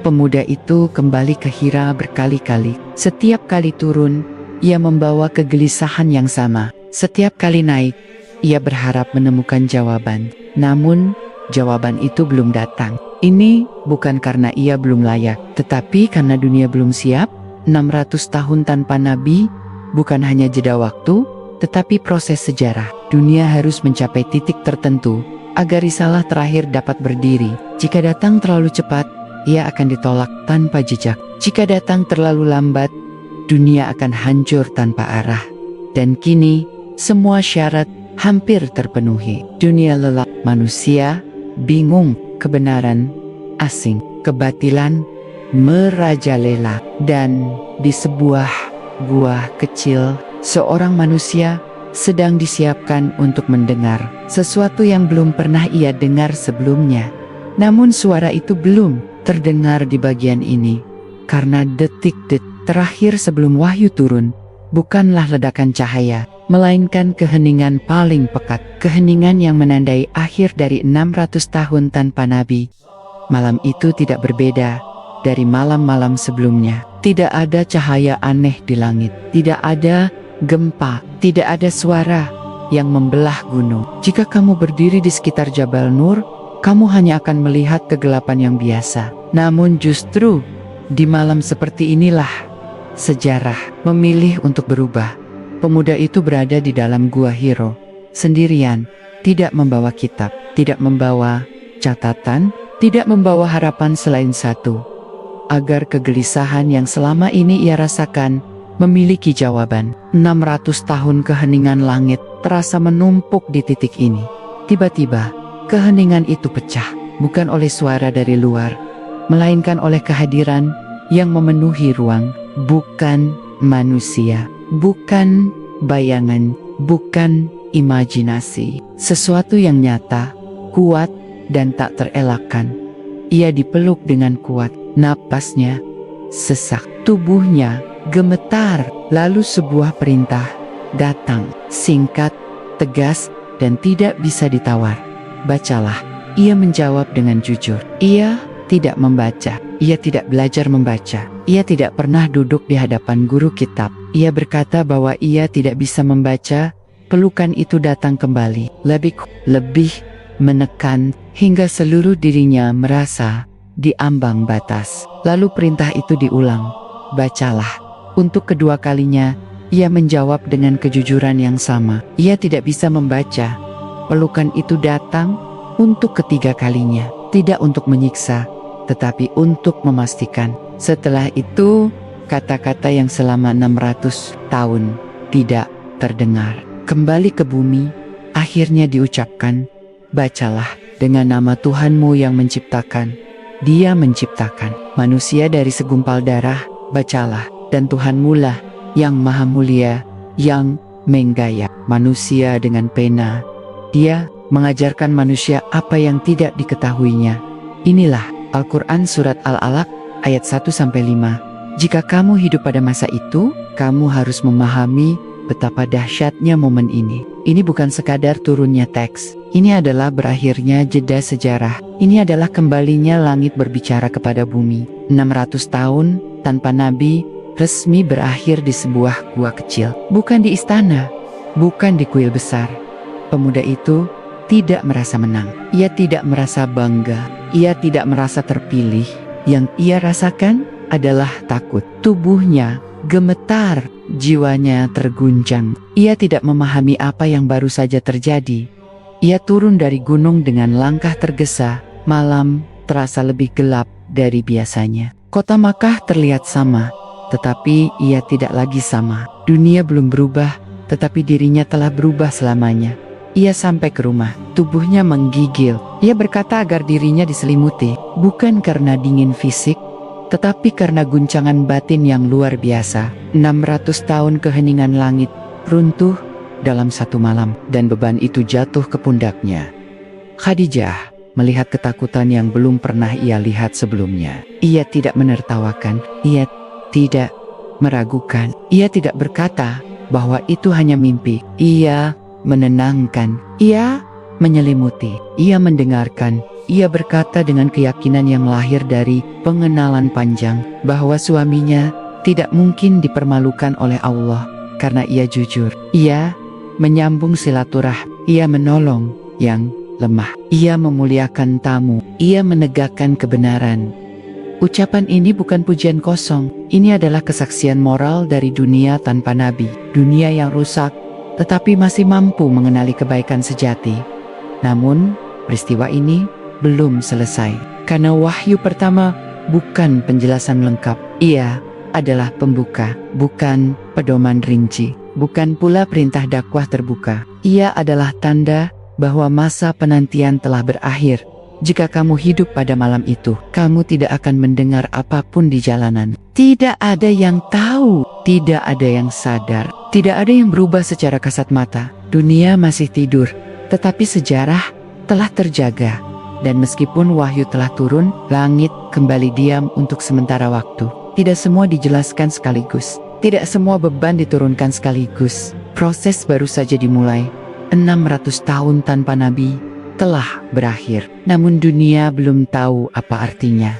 Pemuda itu kembali ke Hira berkali-kali. Setiap kali turun, ia membawa kegelisahan yang sama. Setiap kali naik, Ia berharap menemukan jawaban. Namun, jawaban itu belum datang. Ini bukan karena ia belum layak, tetapi karena dunia belum siap. 600 tahun tanpa nabi bukan hanya jeda waktu, tetapi proses sejarah. Dunia harus mencapai titik tertentu agar risalah terakhir dapat berdiri. Jika datang terlalu cepat, ia akan ditolak tanpa jejak. Jika datang terlalu lambat, dunia akan hancur tanpa arah. Dan kini, semua syarat hampir terpenuhi. Dunia lelah, manusia bingung, kebenaran asing, kebatilan merajalela. Dan di sebuah gua kecil, seorang manusia sedang disiapkan untuk mendengar sesuatu yang belum pernah ia dengar sebelumnya. Namun suara itu belum terdengar di bagian ini, karena detik-detik terakhir sebelum wahyu turun bukanlah ledakan cahaya, melainkan keheningan paling pekat, keheningan yang menandai akhir dari 600 tahun tanpa nabi. Malam itu tidak berbeda dari malam-malam sebelumnya. Tidak ada cahaya aneh di langit, tidak ada gempa, tidak ada suara yang membelah gunung. Jika kamu berdiri di sekitar Jabal Nur, kamu hanya akan melihat kegelapan yang biasa. Namun justru di malam seperti inilah sejarah memilih untuk berubah. Pemuda itu berada di dalam gua Hiro, sendirian, tidak membawa kitab, tidak membawa catatan, tidak membawa harapan selain satu, agar kegelisahan yang selama ini ia rasakan memiliki jawaban. 600 tahun keheningan langit terasa menumpuk di titik ini. Tiba-tiba, keheningan itu pecah, bukan oleh suara dari luar, melainkan oleh kehadiran yang memenuhi ruang. Bukan manusia, bukan bayangan, bukan imajinasi. Sesuatu yang nyata, kuat, dan tak terelakkan. Ia dipeluk dengan kuat, napasnya sesak, tubuhnya gemetar. Lalu sebuah perintah datang, singkat, tegas, dan tidak bisa ditawar. Bacalah. Ia menjawab dengan jujur. Ia tidak membaca. Ia tidak belajar membaca. Ia tidak pernah duduk di hadapan guru kitab. Ia berkata bahwa ia tidak bisa membaca. Pelukan itu datang kembali, lebih menekan, hingga seluruh dirinya merasa di ambang batas. Lalu perintah itu diulang. Bacalah. Untuk kedua kalinya, ia menjawab dengan kejujuran yang sama. Ia tidak bisa membaca. Pelukan itu datang untuk ketiga kalinya, tidak untuk menyiksa, tetapi untuk memastikan. Setelah itu, kata-kata yang selama 600 tahun tidak terdengar kembali ke bumi, akhirnya diucapkan. Bacalah, dengan nama Tuhanmu yang menciptakan. Dia menciptakan manusia dari segumpal darah. Bacalah, dan Tuhanmu lah yang maha mulia, yang menggaya manusia dengan pena. Dia mengajarkan manusia apa yang tidak diketahuinya. Inilah Al-Quran Surat Al-Alaq ayat 1-5. Jika kamu hidup pada masa itu, kamu harus memahami betapa dahsyatnya momen ini. Ini bukan sekadar turunnya teks. Ini adalah berakhirnya jeda sejarah. Ini adalah kembalinya langit berbicara kepada bumi. 600 tahun tanpa nabi resmi berakhir di sebuah gua kecil. Bukan di istana, bukan di kuil besar. Pemuda itu tidak merasa menang. Ia tidak merasa bangga. Ia tidak merasa terpilih. Yang ia rasakan adalah takut. Tubuhnya gemetar, jiwanya terguncang. Ia tidak memahami apa yang baru saja terjadi. Ia turun dari gunung dengan langkah tergesa. Malam terasa lebih gelap dari biasanya. Kota Makkah terlihat sama, tetapi ia tidak lagi sama. Dunia belum berubah, tetapi dirinya telah berubah selamanya. Ia sampai ke rumah, tubuhnya menggigil. Ia berkata agar dirinya diselimuti, bukan karena dingin fisik, tetapi karena guncangan batin yang luar biasa. 600 tahun keheningan langit runtuh dalam satu malam, dan beban itu jatuh ke pundaknya. Khadijah melihat ketakutan yang belum pernah ia lihat sebelumnya. Ia tidak menertawakan, ia tidak meragukan, ia tidak berkata bahwa itu hanya mimpi. Ia menenangkan, ia menyelimuti, ia mendengarkan. Ia berkata dengan keyakinan yang lahir dari pengenalan panjang bahwa suaminya tidak mungkin dipermalukan oleh Allah karena ia jujur. Ia menyambung silaturahmi Ia menolong yang lemah. Ia memuliakan tamu. Ia menegakkan kebenaran. Ucapan ini bukan pujian kosong. Ini adalah kesaksian moral dari dunia tanpa nabi. Dunia yang rusak, tetapi masih mampu mengenali kebaikan sejati. Namun, peristiwa ini belum selesai. Karena wahyu pertama bukan penjelasan lengkap. Ia adalah pembuka, bukan pedoman rinci. Bukan pula perintah dakwah terbuka. Ia adalah tanda bahwa masa penantian telah berakhir. Jika kamu hidup pada malam itu, kamu tidak akan mendengar apapun di jalanan. Tidak ada yang tahu, tidak ada yang sadar, tidak ada yang berubah secara kasat mata. Dunia masih tidur, tetapi sejarah telah terjaga. Dan meskipun wahyu telah turun, langit kembali diam untuk sementara waktu. Tidak semua dijelaskan sekaligus. Tidak semua beban diturunkan sekaligus. Proses baru saja dimulai. 600 tahun tanpa nabi telah berakhir. Namun dunia belum tahu apa artinya.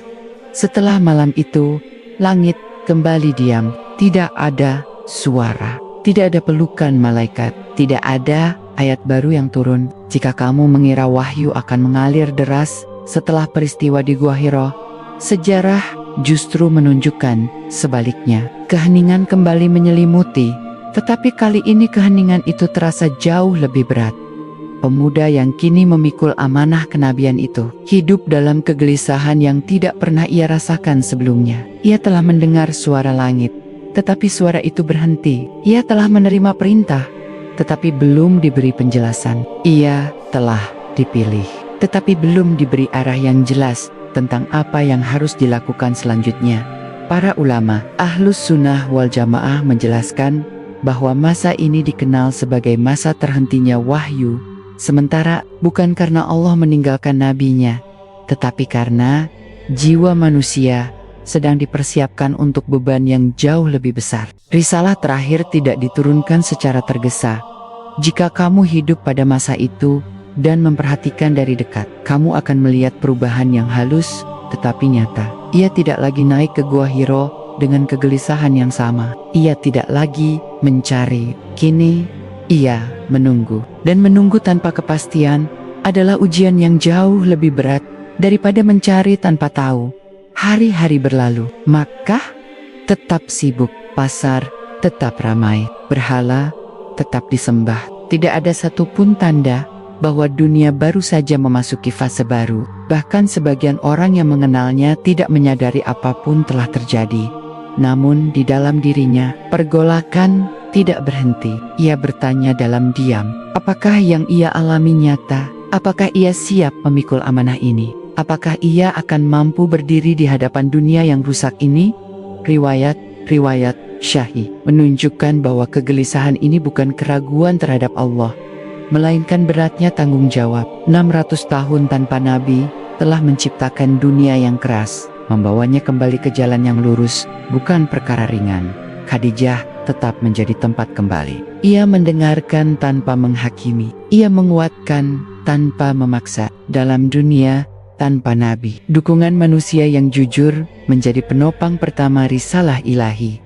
Setelah malam itu, langit kembali diam. Tidak ada suara. Tidak ada pelukan malaikat. Tidak ada ayat baru yang turun. Jika kamu mengira wahyu akan mengalir deras setelah peristiwa di Gua Hiro, sejarah justru menunjukkan sebaliknya. Keheningan kembali menyelimuti, tetapi kali ini keheningan itu terasa jauh lebih berat. Pemuda yang kini memikul amanah kenabian itu hidup dalam kegelisahan yang tidak pernah ia rasakan sebelumnya. Ia telah mendengar suara langit, tetapi suara itu berhenti. Ia telah menerima perintah, tetapi belum diberi penjelasan. Ia telah dipilih, tetapi belum diberi arah yang jelas tentang apa yang harus dilakukan selanjutnya. Para ulama Ahlus Sunnah wal Jamaah menjelaskan bahwa masa ini dikenal sebagai masa terhentinya wahyu, sementara bukan karena Allah meninggalkan nabinya, tetapi karena jiwa manusia sedang dipersiapkan untuk beban yang jauh lebih besar. Risalah terakhir tidak diturunkan secara tergesa. Jika kamu hidup pada masa itu dan memperhatikan dari dekat, kamu akan melihat perubahan yang halus tetapi nyata. Ia tidak lagi naik ke Gua Hiro dengan kegelisahan yang sama. Ia tidak lagi mencari. Kini, ia menunggu. Dan menunggu tanpa kepastian adalah ujian yang jauh lebih berat daripada mencari tanpa tahu. Hari-hari berlalu. Makkah tetap sibuk. Pasar tetap ramai. Berhala tetap disembah. Tidak ada satupun tanda bahwa dunia baru saja memasuki fase baru. Bahkan sebagian orang yang mengenalnya tidak menyadari apapun telah terjadi. Namun di dalam dirinya, pergolakan tidak berhenti. Ia bertanya dalam diam, apakah yang ia alami nyata? Apakah ia siap memikul amanah ini? Apakah ia akan mampu berdiri di hadapan dunia yang rusak ini? Riwayat Syahih menunjukkan bahwa kegelisahan ini bukan keraguan terhadap Allah, melainkan beratnya tanggung jawab. 600 tahun tanpa nabi telah menciptakan dunia yang keras, membawanya kembali ke jalan yang lurus, bukan perkara ringan. Khadijah tetap menjadi tempat kembali. Ia mendengarkan tanpa menghakimi. Ia menguatkan tanpa memaksa. Dalam dunia tanpa nabi, dukungan manusia yang jujur menjadi penopang pertama risalah ilahi.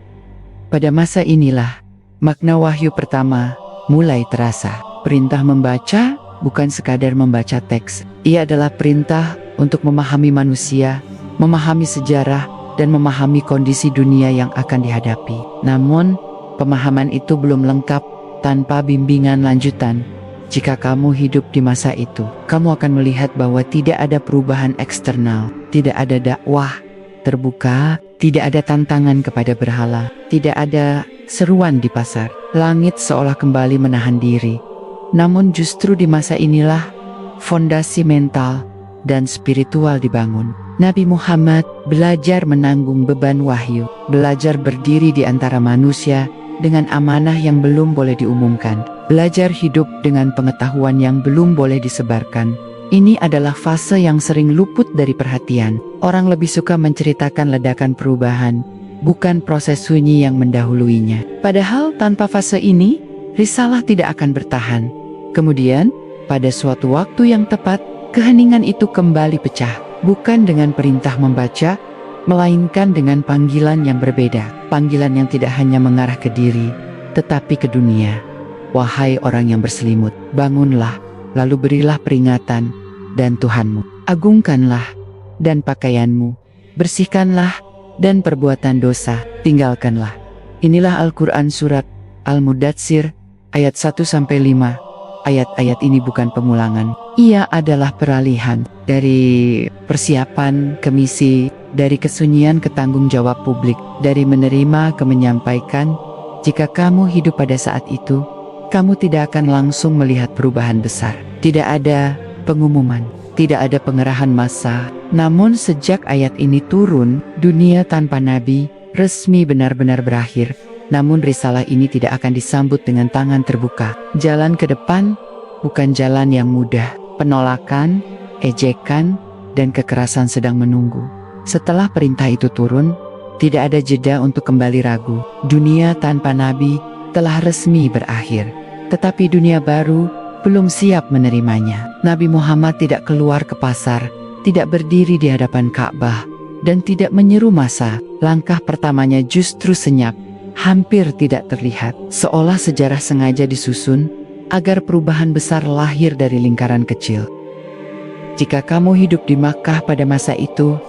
Pada masa inilah makna wahyu pertama mulai terasa. Perintah membaca bukan sekadar membaca teks. Ia adalah perintah untuk memahami manusia, memahami sejarah, dan memahami kondisi dunia yang akan dihadapi. Namun, pemahaman itu belum lengkap tanpa bimbingan lanjutan. Jika kamu hidup di masa itu, kamu akan melihat bahwa tidak ada perubahan eksternal, tidak ada dakwah terbuka, tidak ada tantangan kepada berhala, tidak ada seruan di pasar. Langit seolah kembali menahan diri. Namun justru di masa inilah fondasi mental dan spiritual dibangun. Nabi Muhammad belajar menanggung beban wahyu, belajar berdiri di antara manusia dengan amanah yang belum boleh diumumkan, belajar hidup dengan pengetahuan yang belum boleh disebarkan. Ini adalah fase yang sering luput dari perhatian. Orang lebih suka menceritakan ledakan perubahan, bukan proses sunyi yang mendahuluinya. Padahal tanpa fase ini, risalah tidak akan bertahan. Kemudian, pada suatu waktu yang tepat, keheningan itu kembali pecah. Bukan dengan perintah membaca, melainkan dengan panggilan yang berbeda. Panggilan yang tidak hanya mengarah ke diri, tetapi ke dunia. wahai orang yang berselimut, bangunlah, lalu berilah peringatan, dan Tuhanmu. Agungkanlah, dan pakaianmu, bersihkanlah, dan perbuatan dosa, tinggalkanlah. Inilah Al-Quran Surat Al-Mudatsir, ayat 1-5. Ayat-ayat ini bukan pengulangan. Ia adalah peralihan dari persiapan ke misi, dari kesunyian ke tanggung jawab publik, dari menerima ke menyampaikan. Jika kamu hidup pada saat itu, kamu tidak akan langsung melihat perubahan besar. Tidak ada pengumuman, tidak ada pengerahan massa. Namun sejak ayat ini turun, dunia tanpa nabi resmi benar-benar berakhir. Namun risalah ini tidak akan disambut dengan tangan terbuka. Jalan ke depan bukan jalan yang mudah. Penolakan, ejekan, dan kekerasan sedang menunggu. Setelah perintah itu turun, tidak ada jeda untuk kembali ragu. Dunia tanpa nabi telah resmi berakhir. Tetapi dunia baru belum siap menerimanya. Nabi Muhammad tidak keluar ke pasar, tidak berdiri di hadapan Ka'bah, dan tidak menyeru massa. Langkah pertamanya justru senyap, hampir tidak terlihat, seolah sejarah sengaja disusun agar perubahan besar lahir dari lingkaran kecil. Jika kamu hidup di Makkah pada masa itu,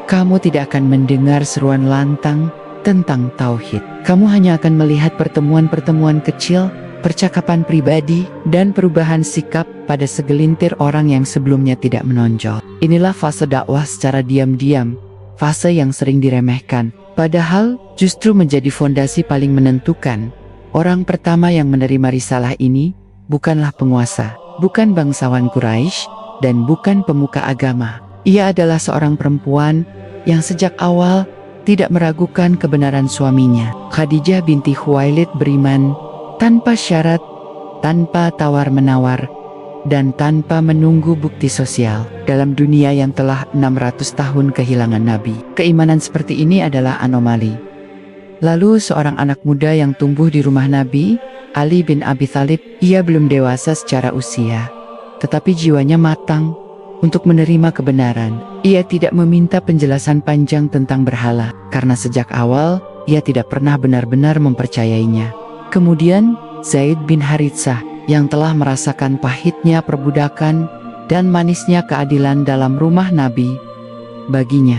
kamu tidak akan mendengar seruan lantang tentang tauhid. Kamu hanya akan melihat pertemuan-pertemuan kecil, percakapan pribadi, dan perubahan sikap pada segelintir orang yang sebelumnya tidak menonjol. Inilah fase dakwah secara diam-diam, fase yang sering diremehkan, padahal justru menjadi fondasi paling menentukan. Orang pertama yang menerima risalah ini bukanlah penguasa, bukan bangsawan Quraisy, dan bukan pemuka agama. Ia adalah seorang perempuan yang sejak awal tidak meragukan kebenaran suaminya. Khadijah binti Khuwailid beriman tanpa syarat, tanpa tawar-menawar, dan tanpa menunggu bukti sosial. Dalam dunia yang telah 600 tahun kehilangan nabi, keimanan seperti ini adalah anomali. Lalu seorang anak muda yang tumbuh di rumah Nabi, Ali bin Abi Thalib, ia belum dewasa secara usia, tetapi jiwanya matang untuk menerima kebenaran. Ia tidak meminta penjelasan panjang tentang berhala, karena sejak awal ia tidak pernah benar-benar mempercayainya. Kemudian Zaid bin Haritsah yang telah merasakan pahitnya perbudakan dan manisnya keadilan dalam rumah Nabi. Baginya,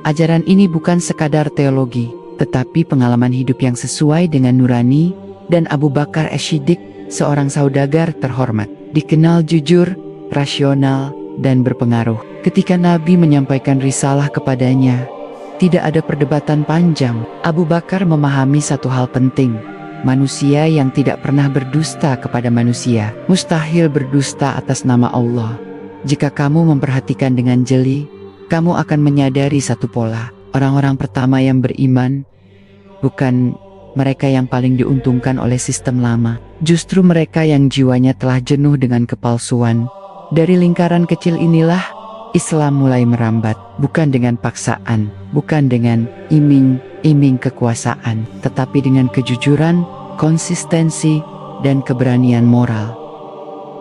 ajaran ini bukan sekadar teologi, tetapi pengalaman hidup yang sesuai dengan nurani. Dan Abu Bakar As-Siddiq, seorang saudagar terhormat, dikenal jujur, rasional, dan berpengaruh. Ketika Nabi menyampaikan risalah kepadanya, tidak ada perdebatan panjang. Abu Bakar memahami satu hal penting. Manusia yang tidak pernah berdusta kepada manusia, mustahil berdusta atas nama Allah. Jika kamu memperhatikan dengan jeli, kamu akan menyadari satu pola. Orang-orang pertama yang beriman bukan mereka yang paling diuntungkan oleh sistem lama, justru mereka yang jiwanya telah jenuh dengan kepalsuan. Dari lingkaran kecil inilah Islam mulai merambat, bukan dengan paksaan, bukan dengan iming-iming kekuasaan, tetapi dengan kejujuran, konsistensi, dan keberanian moral.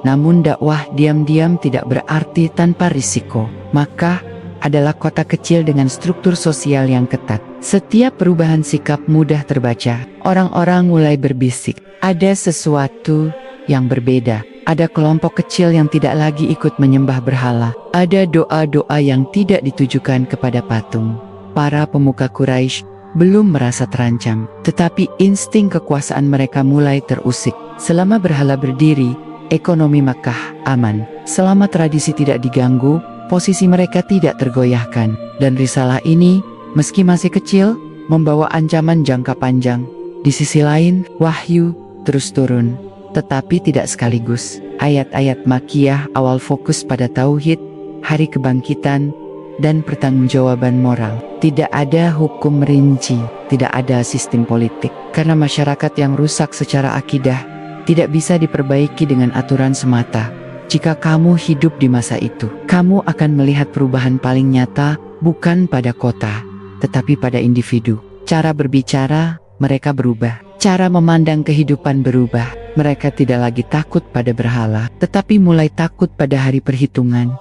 Namun dakwah diam-diam tidak berarti tanpa risiko. Makkah adalah kota kecil dengan struktur sosial yang ketat. Setiap perubahan sikap mudah terbaca. Orang-orang mulai berbisik, ada sesuatu yang berbeda. Ada kelompok kecil yang tidak lagi ikut menyembah berhala. Ada doa-doa yang tidak ditujukan kepada patung. Para pemuka Quraisy belum merasa terancam, tetapi insting kekuasaan mereka mulai terusik. Selama berhala berdiri, ekonomi Makkah aman. Selama tradisi tidak diganggu, posisi mereka tidak tergoyahkan. Dan risalah ini, meski masih kecil, membawa ancaman jangka panjang. Di sisi lain, wahyu terus turun, tetapi tidak sekaligus. Ayat-ayat Makkiyah awal fokus pada tauhid, hari kebangkitan, dan pertanggungjawaban moral. Tidak ada hukum rinci, tidak ada sistem politik. Karena masyarakat yang rusak secara akidah tidak bisa diperbaiki dengan aturan semata. Jika kamu hidup di masa itu, kamu akan melihat perubahan paling nyata, bukan pada kota, tetapi pada individu. Cara berbicara mereka berubah, cara memandang kehidupan berubah. Mereka tidak lagi takut pada berhala, tetapi mulai takut pada hari perhitungan.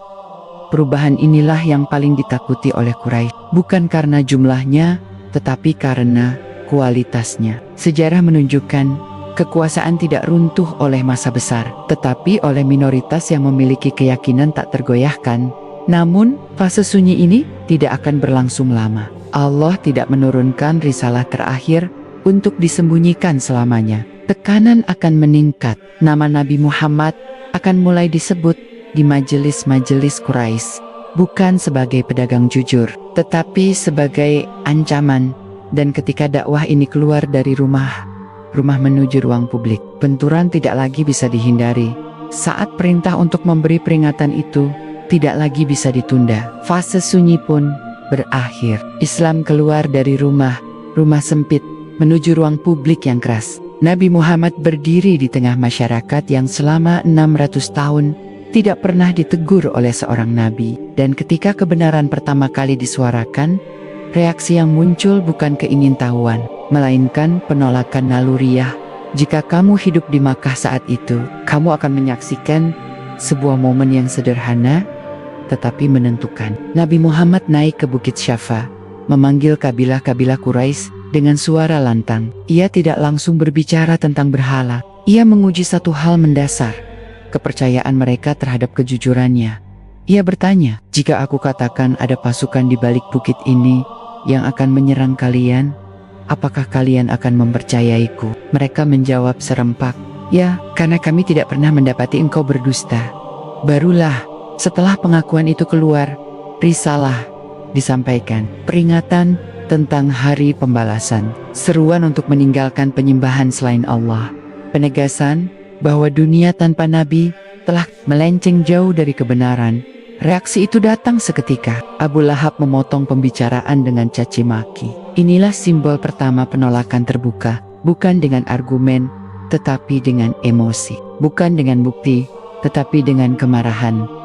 Perubahan inilah yang paling ditakuti oleh Quraisy, bukan karena jumlahnya, tetapi karena kualitasnya. Sejarah menunjukkan Kekuasaan tidak runtuh oleh massa besar, tetapi oleh minoritas yang memiliki keyakinan tak tergoyahkan. Namun, fase sunyi ini tidak akan berlangsung lama. Allah tidak menurunkan risalah terakhir untuk disembunyikan selamanya. Tekanan akan meningkat. Nama Nabi Muhammad akan mulai disebut di majelis-majelis Quraisy, bukan sebagai pedagang jujur, tetapi sebagai ancaman. Dan ketika dakwah ini keluar dari rumah menuju ruang publik, benturan tidak lagi bisa dihindari. Saat perintah untuk memberi peringatan itu tidak lagi bisa ditunda, fase sunyi pun berakhir. Islam keluar dari rumah sempit menuju ruang publik yang keras. Nabi Muhammad berdiri di tengah masyarakat yang selama 600 tahun tidak pernah ditegur oleh seorang nabi. Dan ketika kebenaran pertama kali disuarakan, reaksi yang muncul bukan keingintahuan, melainkan penolakan naluriah. Jika kamu hidup di Makkah saat itu, kamu akan menyaksikan sebuah momen yang sederhana tetapi menentukan. Nabi Muhammad naik ke Bukit Syafa, memanggil kabilah-kabilah Quraisy dengan suara lantang. Ia tidak langsung berbicara tentang berhala. Ia menguji satu hal mendasar, kepercayaan mereka terhadap kejujurannya. Ia bertanya, jika aku katakan ada pasukan di balik bukit ini yang akan menyerang kalian, apakah kalian akan mempercayaiku? Mereka menjawab serempak, ya, karena kami tidak pernah mendapati engkau berdusta. Barulah setelah pengakuan itu keluar, risalah disampaikan, peringatan tentang hari pembalasan, seruan untuk meninggalkan penyembahan selain Allah, penegasan bahwa dunia tanpa nabi telah melenceng jauh dari kebenaran. Reaksi itu datang seketika. Abu Lahab memotong pembicaraan dengan caci maki. Inilah simbol pertama penolakan terbuka, bukan dengan argumen, tetapi dengan emosi, bukan dengan bukti, tetapi dengan kemarahan.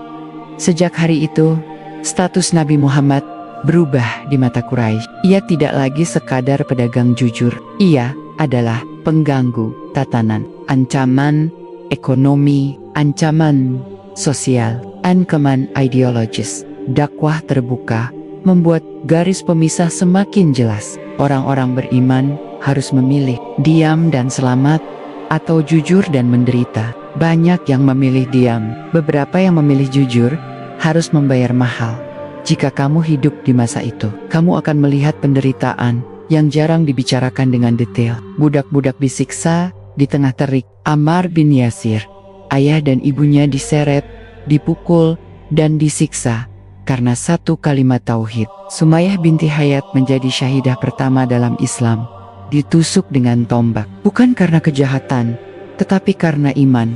Sejak hari itu, status Nabi Muhammad berubah di mata Quraisy. Ia tidak lagi sekadar pedagang jujur. Ia adalah pengganggu tatanan, ancaman ekonomi, ancaman sosial, ancaman ideologis. Dakwah terbuka membuat garis pemisah semakin jelas. Orang-orang beriman harus memilih diam dan selamat atau jujur dan menderita. Banyak yang memilih diam, beberapa yang memilih jujur harus membayar mahal. Jika kamu hidup di masa itu, kamu akan melihat penderitaan yang jarang dibicarakan dengan detail. Budak-budak disiksa di tengah terik. Ammar bin Yasir, ayah dan ibunya diseret, dipukul, dan disiksa karena satu kalimat tauhid. Sumayyah binti Hayat menjadi syahidah pertama dalam Islam, ditusuk dengan tombak, bukan karena kejahatan, tetapi karena iman.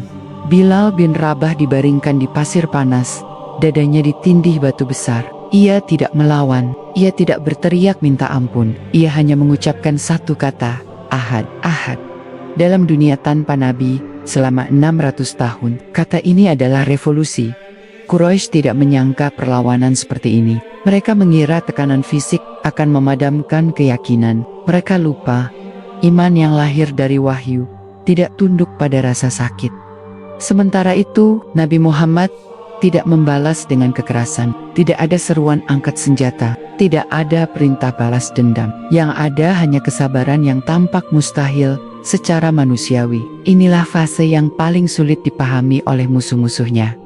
Bilal bin Rabah dibaringkan di pasir panas, dadanya ditindih batu besar. Ia tidak melawan, ia tidak berteriak minta ampun, ia hanya mengucapkan satu kata, Ahad, Ahad. Dalam dunia tanpa nabi, selama 600 tahun, kata ini adalah revolusi. Quraisy tidak menyangka perlawanan seperti ini. Mereka mengira tekanan fisik akan memadamkan keyakinan. Mereka lupa, iman yang lahir dari wahyu tidak tunduk pada rasa sakit. Sementara itu, Nabi Muhammad tidak membalas dengan kekerasan. Tidak ada seruan angkat senjata. Tidak ada perintah balas dendam. Yang ada hanya kesabaran yang tampak mustahil secara manusiawi. Inilah fase yang paling sulit dipahami oleh musuh-musuhnya.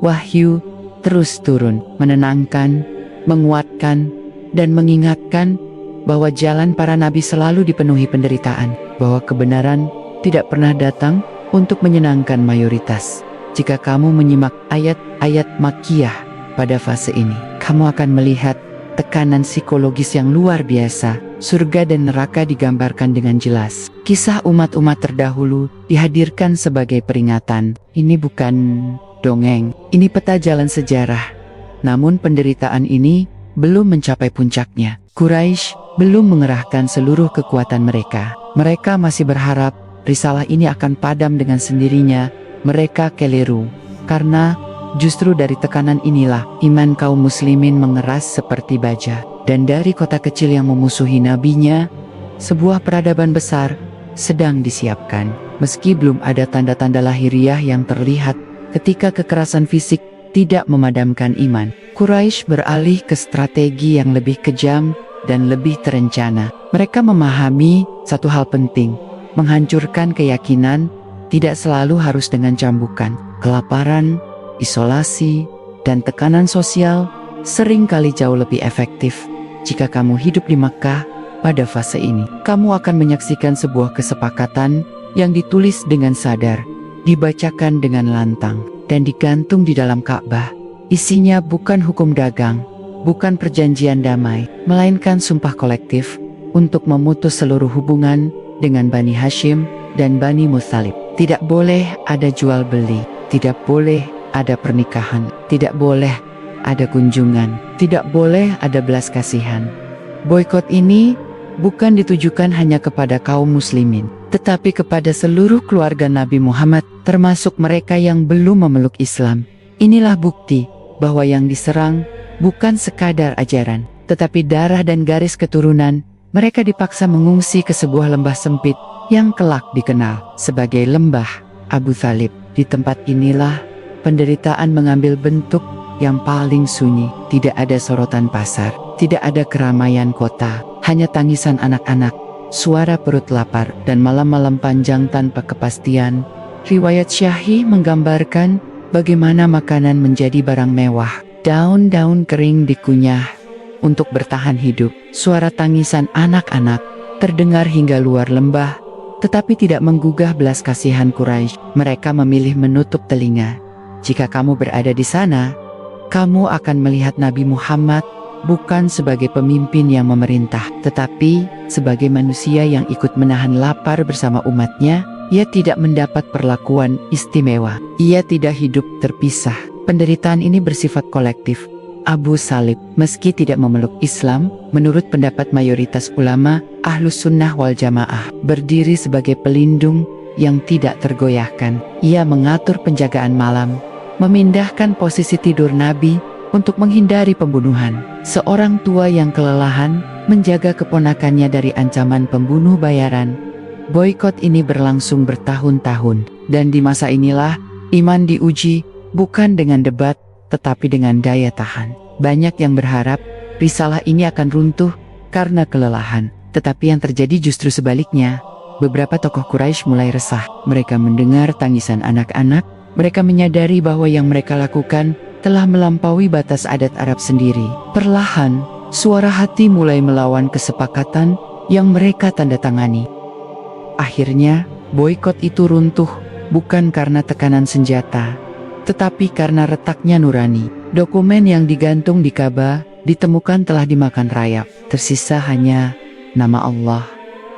Wahyu terus turun, menenangkan, menguatkan, dan mengingatkan bahwa jalan para nabi selalu dipenuhi penderitaan, bahwa kebenaran tidak pernah datang untuk menyenangkan mayoritas. Jika kamu menyimak ayat-ayat Makkiyah pada fase ini, kamu akan melihat tekanan psikologis yang luar biasa. Surga dan neraka digambarkan dengan jelas. Kisah umat-umat terdahulu dihadirkan sebagai peringatan. Ini bukan dongeng, ini peta jalan sejarah. Namun penderitaan ini belum mencapai puncaknya. Quraisy belum mengerahkan seluruh kekuatan mereka. Mereka masih berharap risalah ini akan padam dengan sendirinya. Mereka keliru, karena justru dari tekanan inilah iman kaum muslimin mengeras seperti baja. Dan dari kota kecil yang memusuhi nabinya, sebuah peradaban besar sedang disiapkan. Meski belum ada tanda-tanda lahiriah yang terlihat, ketika kekerasan fisik tidak memadamkan iman, Quraisy beralih ke strategi yang lebih kejam dan lebih terencana. Mereka memahami satu hal penting, Menghancurkan keyakinan tidak selalu harus dengan cambukan. Kelaparan, isolasi, dan tekanan sosial seringkali jauh lebih efektif. Jika kamu hidup di Makkah pada fase ini, kamu akan menyaksikan sebuah kesepakatan yang ditulis dengan sadar, dibacakan dengan lantang, dan digantung di dalam Ka'bah. Isinya bukan hukum dagang, bukan perjanjian damai, melainkan sumpah kolektif untuk memutus seluruh hubungan dengan Bani Hashim dan Bani Muthalib. Tidak boleh ada jual beli, tidak boleh ada pernikahan, tidak boleh ada kunjungan, tidak boleh ada belas kasihan. Boikot ini bukan ditujukan hanya kepada kaum muslimin, tetapi kepada seluruh keluarga Nabi Muhammad, termasuk mereka yang belum memeluk Islam. Inilah bukti bahwa yang diserang bukan sekadar ajaran, tetapi darah dan garis keturunan. Mereka dipaksa mengungsi ke sebuah lembah sempit yang kelak dikenal sebagai Lembah Abu Thalib. Di tempat inilah penderitaan mengambil bentuk yang paling sunyi. Tidak ada sorotan pasar, tidak ada keramaian kota, hanya tangisan anak-anak, suara perut lapar, dan malam-malam panjang tanpa kepastian. Riwayat Syahih menggambarkan bagaimana makanan menjadi barang mewah. Daun-daun kering dikunyah untuk bertahan hidup. Suara tangisan anak-anak terdengar hingga luar lembah, tetapi tidak menggugah belas kasihan Quraisy. Mereka memilih menutup telinga. Jika kamu berada di sana, kamu akan melihat Nabi Muhammad bukan sebagai pemimpin yang memerintah, tetapi sebagai manusia yang ikut menahan lapar bersama umatnya. Ia tidak mendapat perlakuan istimewa. Ia tidak hidup terpisah. Penderitaan ini bersifat kolektif. Abu Salib, meski tidak memeluk Islam, menurut pendapat mayoritas ulama, Ahlus Sunnah wal Jamaah, berdiri sebagai pelindung yang tidak tergoyahkan. Ia mengatur penjagaan malam, memindahkan posisi tidur Nabi untuk menghindari pembunuhan. Seorang tua yang kelelahan menjaga keponakannya dari ancaman pembunuh bayaran. Boikot ini berlangsung bertahun-tahun, dan di masa inilah iman diuji bukan dengan debat, tetapi dengan daya tahan. Banyak yang berharap risalah ini akan runtuh karena kelelahan, tetapi yang terjadi justru sebaliknya. Beberapa tokoh Quraisy mulai resah. Mereka mendengar tangisan anak-anak. Mereka menyadari bahwa yang mereka lakukan telah melampaui batas adat Arab sendiri. Perlahan, suara hati mulai melawan kesepakatan yang mereka tanda tangani. Akhirnya, boikot itu runtuh bukan karena tekanan senjata, tetapi karena retaknya nurani. Dokumen yang digantung di Ka'bah ditemukan telah dimakan rayap. Tersisa hanya nama Allah.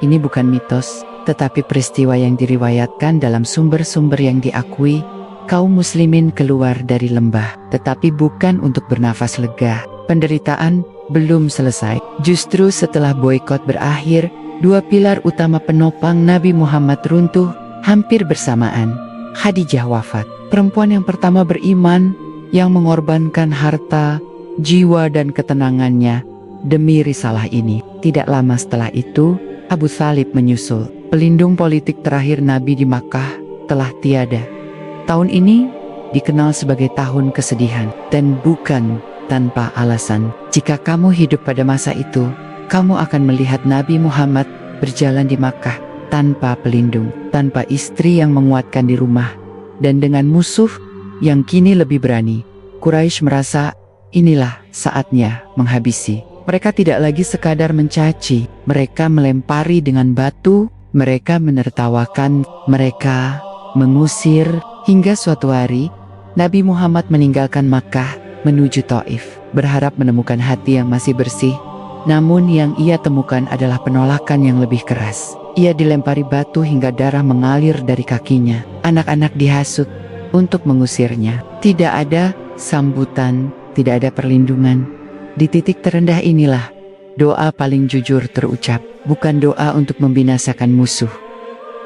Ini bukan mitos, tetapi peristiwa yang diriwayatkan dalam sumber-sumber yang diakui. Kaum muslimin keluar dari lembah, tetapi bukan untuk bernafas lega. Penderitaan belum selesai. Justru setelah boikot berakhir, dua pilar utama penopang Nabi Muhammad runtuh hampir bersamaan. Khadijah wafat, perempuan yang pertama beriman, yang mengorbankan harta, jiwa dan ketenangannya demi risalah ini. Tidak lama setelah itu, Abu Thalib menyusul. Pelindung politik terakhir Nabi di Makkah telah tiada. Tahun ini dikenal sebagai tahun kesedihan, dan bukan tanpa alasan. Jika kamu hidup pada masa itu, kamu akan melihat Nabi Muhammad berjalan di Makkah tanpa pelindung, tanpa istri yang menguatkan di rumah, dan dengan musuh yang kini lebih berani. Quraisy merasa inilah saatnya menghabisi. Mereka tidak lagi sekadar mencaci, mereka melempari dengan batu, mereka menertawakan, mereka mengusir. Hingga suatu hari, Nabi Muhammad meninggalkan Makkah menuju Taif, berharap menemukan hati yang masih bersih. Namun yang ia temukan adalah penolakan yang lebih keras. Ia dilempari batu hingga darah mengalir dari kakinya. Anak-anak dihasut untuk mengusirnya. Tidak ada sambutan, tidak ada perlindungan. Di titik terendah inilah doa paling jujur terucap. Bukan doa untuk membinasakan musuh,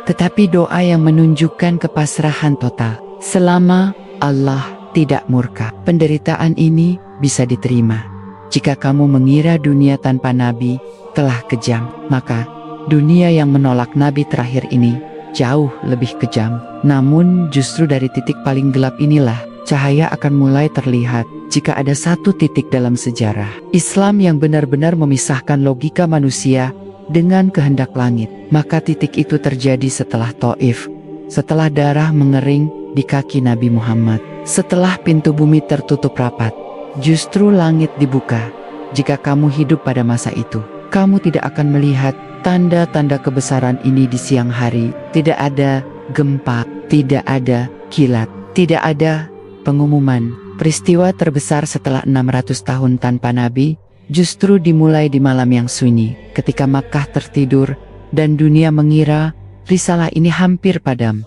tetapi doa yang menunjukkan kepasrahan total. Selama Allah tidak murka, penderitaan ini bisa diterima. Jika kamu mengira dunia tanpa Nabi telah kejam, maka dunia yang menolak Nabi terakhir ini jauh lebih kejam. Namun justru dari titik paling gelap inilah cahaya akan mulai terlihat. Jika ada satu titik dalam sejarah Islam yang benar-benar memisahkan logika manusia dengan kehendak langit. Maka titik itu terjadi setelah Taif, setelah darah mengering di kaki Nabi Muhammad, setelah pintu bumi tertutup rapat, justru langit dibuka. Jika kamu hidup pada masa itu, kamu tidak akan melihat tanda-tanda kebesaran ini di siang hari. Tidak ada gempa, tidak ada kilat, tidak ada pengumuman. Peristiwa terbesar setelah 600 tahun tanpa Nabi justru dimulai di malam yang sunyi, ketika Makkah tertidur dan dunia mengira risalah ini hampir padam.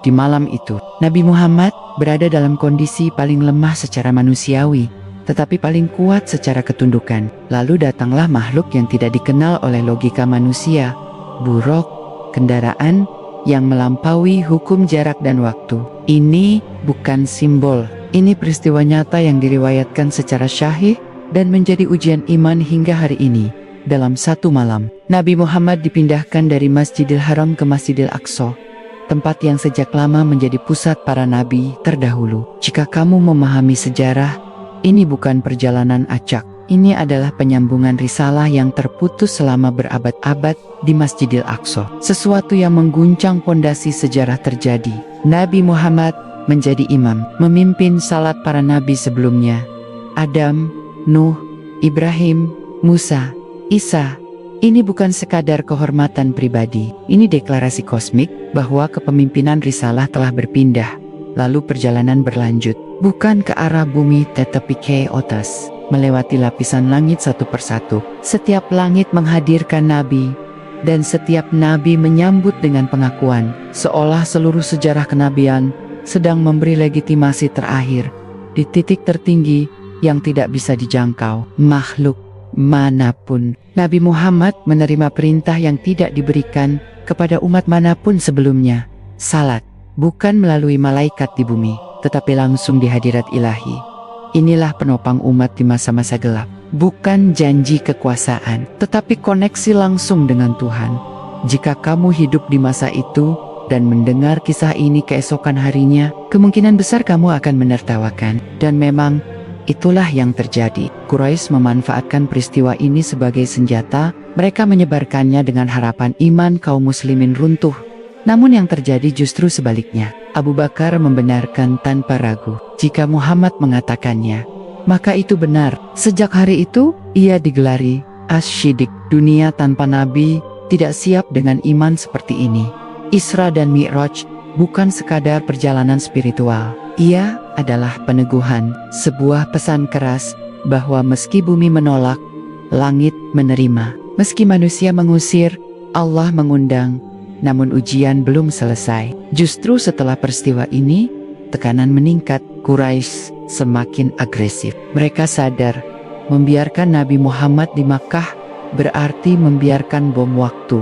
Di malam itu, Nabi Muhammad berada dalam kondisi paling lemah secara manusiawi, tetapi paling kuat secara ketundukan. Lalu datanglah makhluk yang tidak dikenal oleh logika manusia, buruk, kendaraan yang melampaui hukum jarak dan waktu. Ini bukan simbol, ini peristiwa nyata yang diriwayatkan secara syahih dan menjadi ujian iman hingga hari ini. Dalam satu malam, Nabi Muhammad dipindahkan dari Masjidil Haram ke Masjidil Aqsa, tempat yang sejak lama menjadi pusat para nabi terdahulu. Jika kamu memahami sejarah, ini bukan perjalanan acak. Ini adalah penyambungan risalah yang terputus selama berabad-abad di Masjidil Aqsa. Sesuatu yang mengguncang pondasi sejarah terjadi. Nabi Muhammad menjadi imam, memimpin salat para nabi sebelumnya. Adam, Nuh, Ibrahim, Musa, Isa. Ini bukan sekadar kehormatan pribadi. Ini deklarasi kosmik bahwa kepemimpinan risalah telah berpindah. Lalu perjalanan berlanjut, bukan ke arah bumi tetapi ke atas, melewati lapisan langit satu persatu. Setiap langit menghadirkan nabi, dan setiap nabi menyambut dengan pengakuan, seolah seluruh sejarah kenabian sedang memberi legitimasi terakhir di titik tertinggi yang tidak bisa dijangkau makhluk manapun. Nabi Muhammad menerima perintah yang tidak diberikan kepada umat manapun sebelumnya. Salat, bukan melalui malaikat di bumi, tetapi langsung di hadirat ilahi. Inilah penopang umat di masa-masa gelap. Bukan janji kekuasaan, tetapi koneksi langsung dengan Tuhan. Jika kamu hidup di masa itu dan mendengar kisah ini keesokan harinya, kemungkinan besar kamu akan menertawakan. Dan memang itulah yang terjadi. Quraisy memanfaatkan peristiwa ini sebagai senjata. Mereka menyebarkannya dengan harapan iman kaum muslimin runtuh. Namun yang terjadi justru sebaliknya. Abu Bakar membenarkan tanpa ragu. Jika Muhammad mengatakannya, maka itu benar. Sejak hari itu, ia digelari As-Shiddiq. Dunia tanpa nabi tidak siap dengan iman seperti ini. Isra dan Mi'raj bukan sekadar perjalanan spiritual. Ia adalah peneguhan, sebuah pesan keras bahwa meski bumi menolak, langit menerima. Meski manusia mengusir, Allah mengundang. Namun ujian belum selesai. Justru setelah peristiwa ini, tekanan meningkat. Quraisy semakin agresif. Mereka sadar, membiarkan Nabi Muhammad di Makkah berarti membiarkan bom waktu.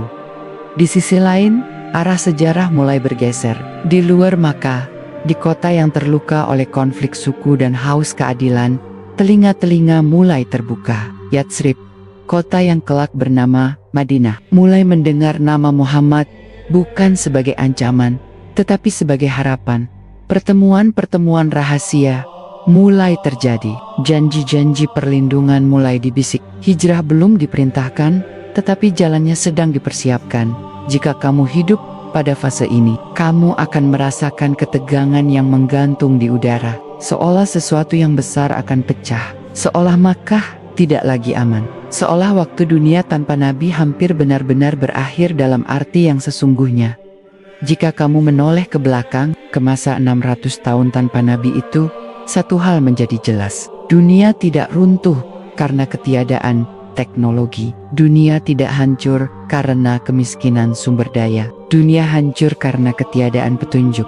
Di sisi lain, arah sejarah mulai bergeser. Di luar Makkah, di kota yang terluka oleh konflik suku dan haus keadilan, telinga-telinga mulai terbuka. Yatsrib, kota yang kelak bernama Madinah, mulai mendengar nama Muhammad bukan sebagai ancaman, tetapi sebagai harapan. Pertemuan-pertemuan rahasia mulai terjadi. Janji-janji perlindungan mulai dibisik. Hijrah belum diperintahkan, tetapi jalannya sedang dipersiapkan. Jika kamu hidup pada fase ini, kamu akan merasakan ketegangan yang menggantung di udara, seolah sesuatu yang besar akan pecah, seolah Makkah tidak lagi aman, seolah waktu dunia tanpa nabi hampir benar-benar berakhir dalam arti yang sesungguhnya. Jika kamu menoleh ke belakang, ke masa 600 tahun tanpa nabi itu, satu hal menjadi jelas. Dunia tidak runtuh karena ketiadaan teknologi. Dunia tidak hancur karena kemiskinan sumber daya. Dunia hancur karena ketiadaan petunjuk.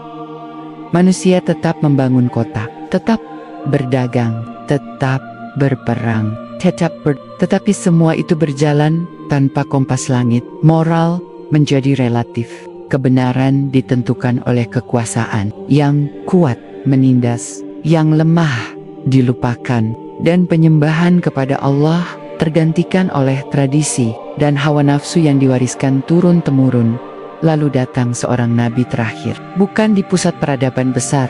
Manusia tetap membangun kota, tetap berdagang, tetap berperang, tetapi semua itu berjalan tanpa kompas langit. Moral menjadi relatif. Kebenaran ditentukan oleh kekuasaan. Yang kuat menindas, yang lemah dilupakan, dan penyembahan kepada Allah tergantikan oleh tradisi dan hawa nafsu yang diwariskan turun-temurun. Lalu datang seorang nabi terakhir, bukan di pusat peradaban besar,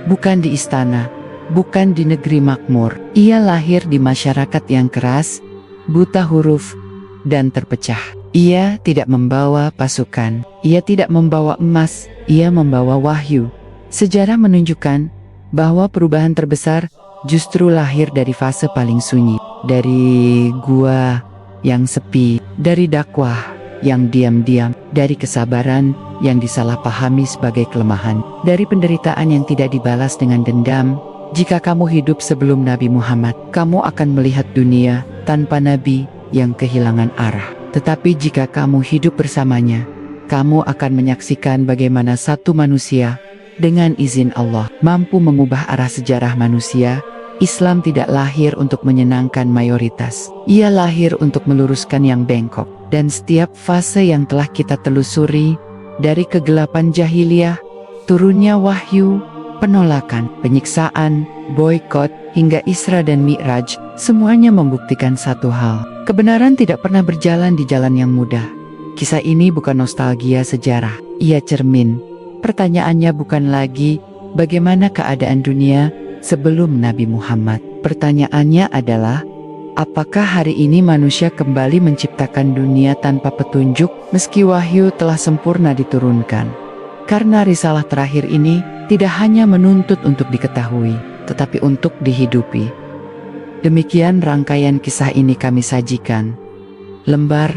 bukan di istana, bukan di negeri makmur. Ia lahir di masyarakat yang keras, buta huruf, dan terpecah. Ia tidak membawa pasukan, ia tidak membawa emas, ia membawa wahyu. Sejarah menunjukkan bahwa perubahan terbesar justru lahir dari fase paling sunyi, dari gua yang sepi, dari dakwah yang diam-diam, dari kesabaran yang disalahpahami sebagai kelemahan, dari penderitaan yang tidak dibalas dengan dendam. Jika kamu hidup sebelum Nabi Muhammad, kamu akan melihat dunia tanpa Nabi yang kehilangan arah. Tetapi jika kamu hidup bersamanya, kamu akan menyaksikan bagaimana satu manusia, dengan izin Allah, mampu mengubah arah sejarah manusia. Islam tidak lahir untuk menyenangkan mayoritas. Ia lahir untuk meluruskan yang bengkok. Dan setiap fase yang telah kita telusuri, dari kegelapan jahiliyah, turunnya wahyu, penolakan, penyiksaan, boikot, hingga Isra dan Mi'raj, semuanya membuktikan satu hal. Kebenaran tidak pernah berjalan di jalan yang mudah. Kisah ini bukan nostalgia sejarah, ia cermin. Pertanyaannya bukan lagi bagaimana keadaan dunia sebelum Nabi Muhammad. Pertanyaannya adalah, apakah hari ini manusia kembali menciptakan dunia tanpa petunjuk meski wahyu telah sempurna diturunkan? Karena risalah terakhir ini tidak hanya menuntut untuk diketahui, tetapi untuk dihidupi. Demikian rangkaian kisah ini kami sajikan, lembar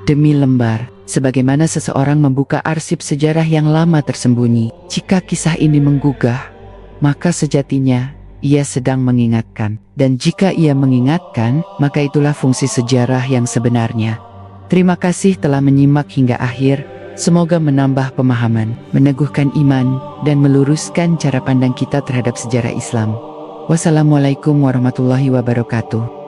demi lembar, sebagaimana seseorang membuka arsip sejarah yang lama tersembunyi. Jika kisah ini menggugah, maka sejatinya ia sedang mengingatkan. Dan jika ia mengingatkan, maka itulah fungsi sejarah yang sebenarnya. Terima kasih telah menyimak hingga akhir. Semoga menambah pemahaman, meneguhkan iman, dan meluruskan cara pandang kita terhadap sejarah Islam. Wassalamualaikum warahmatullahi wabarakatuh.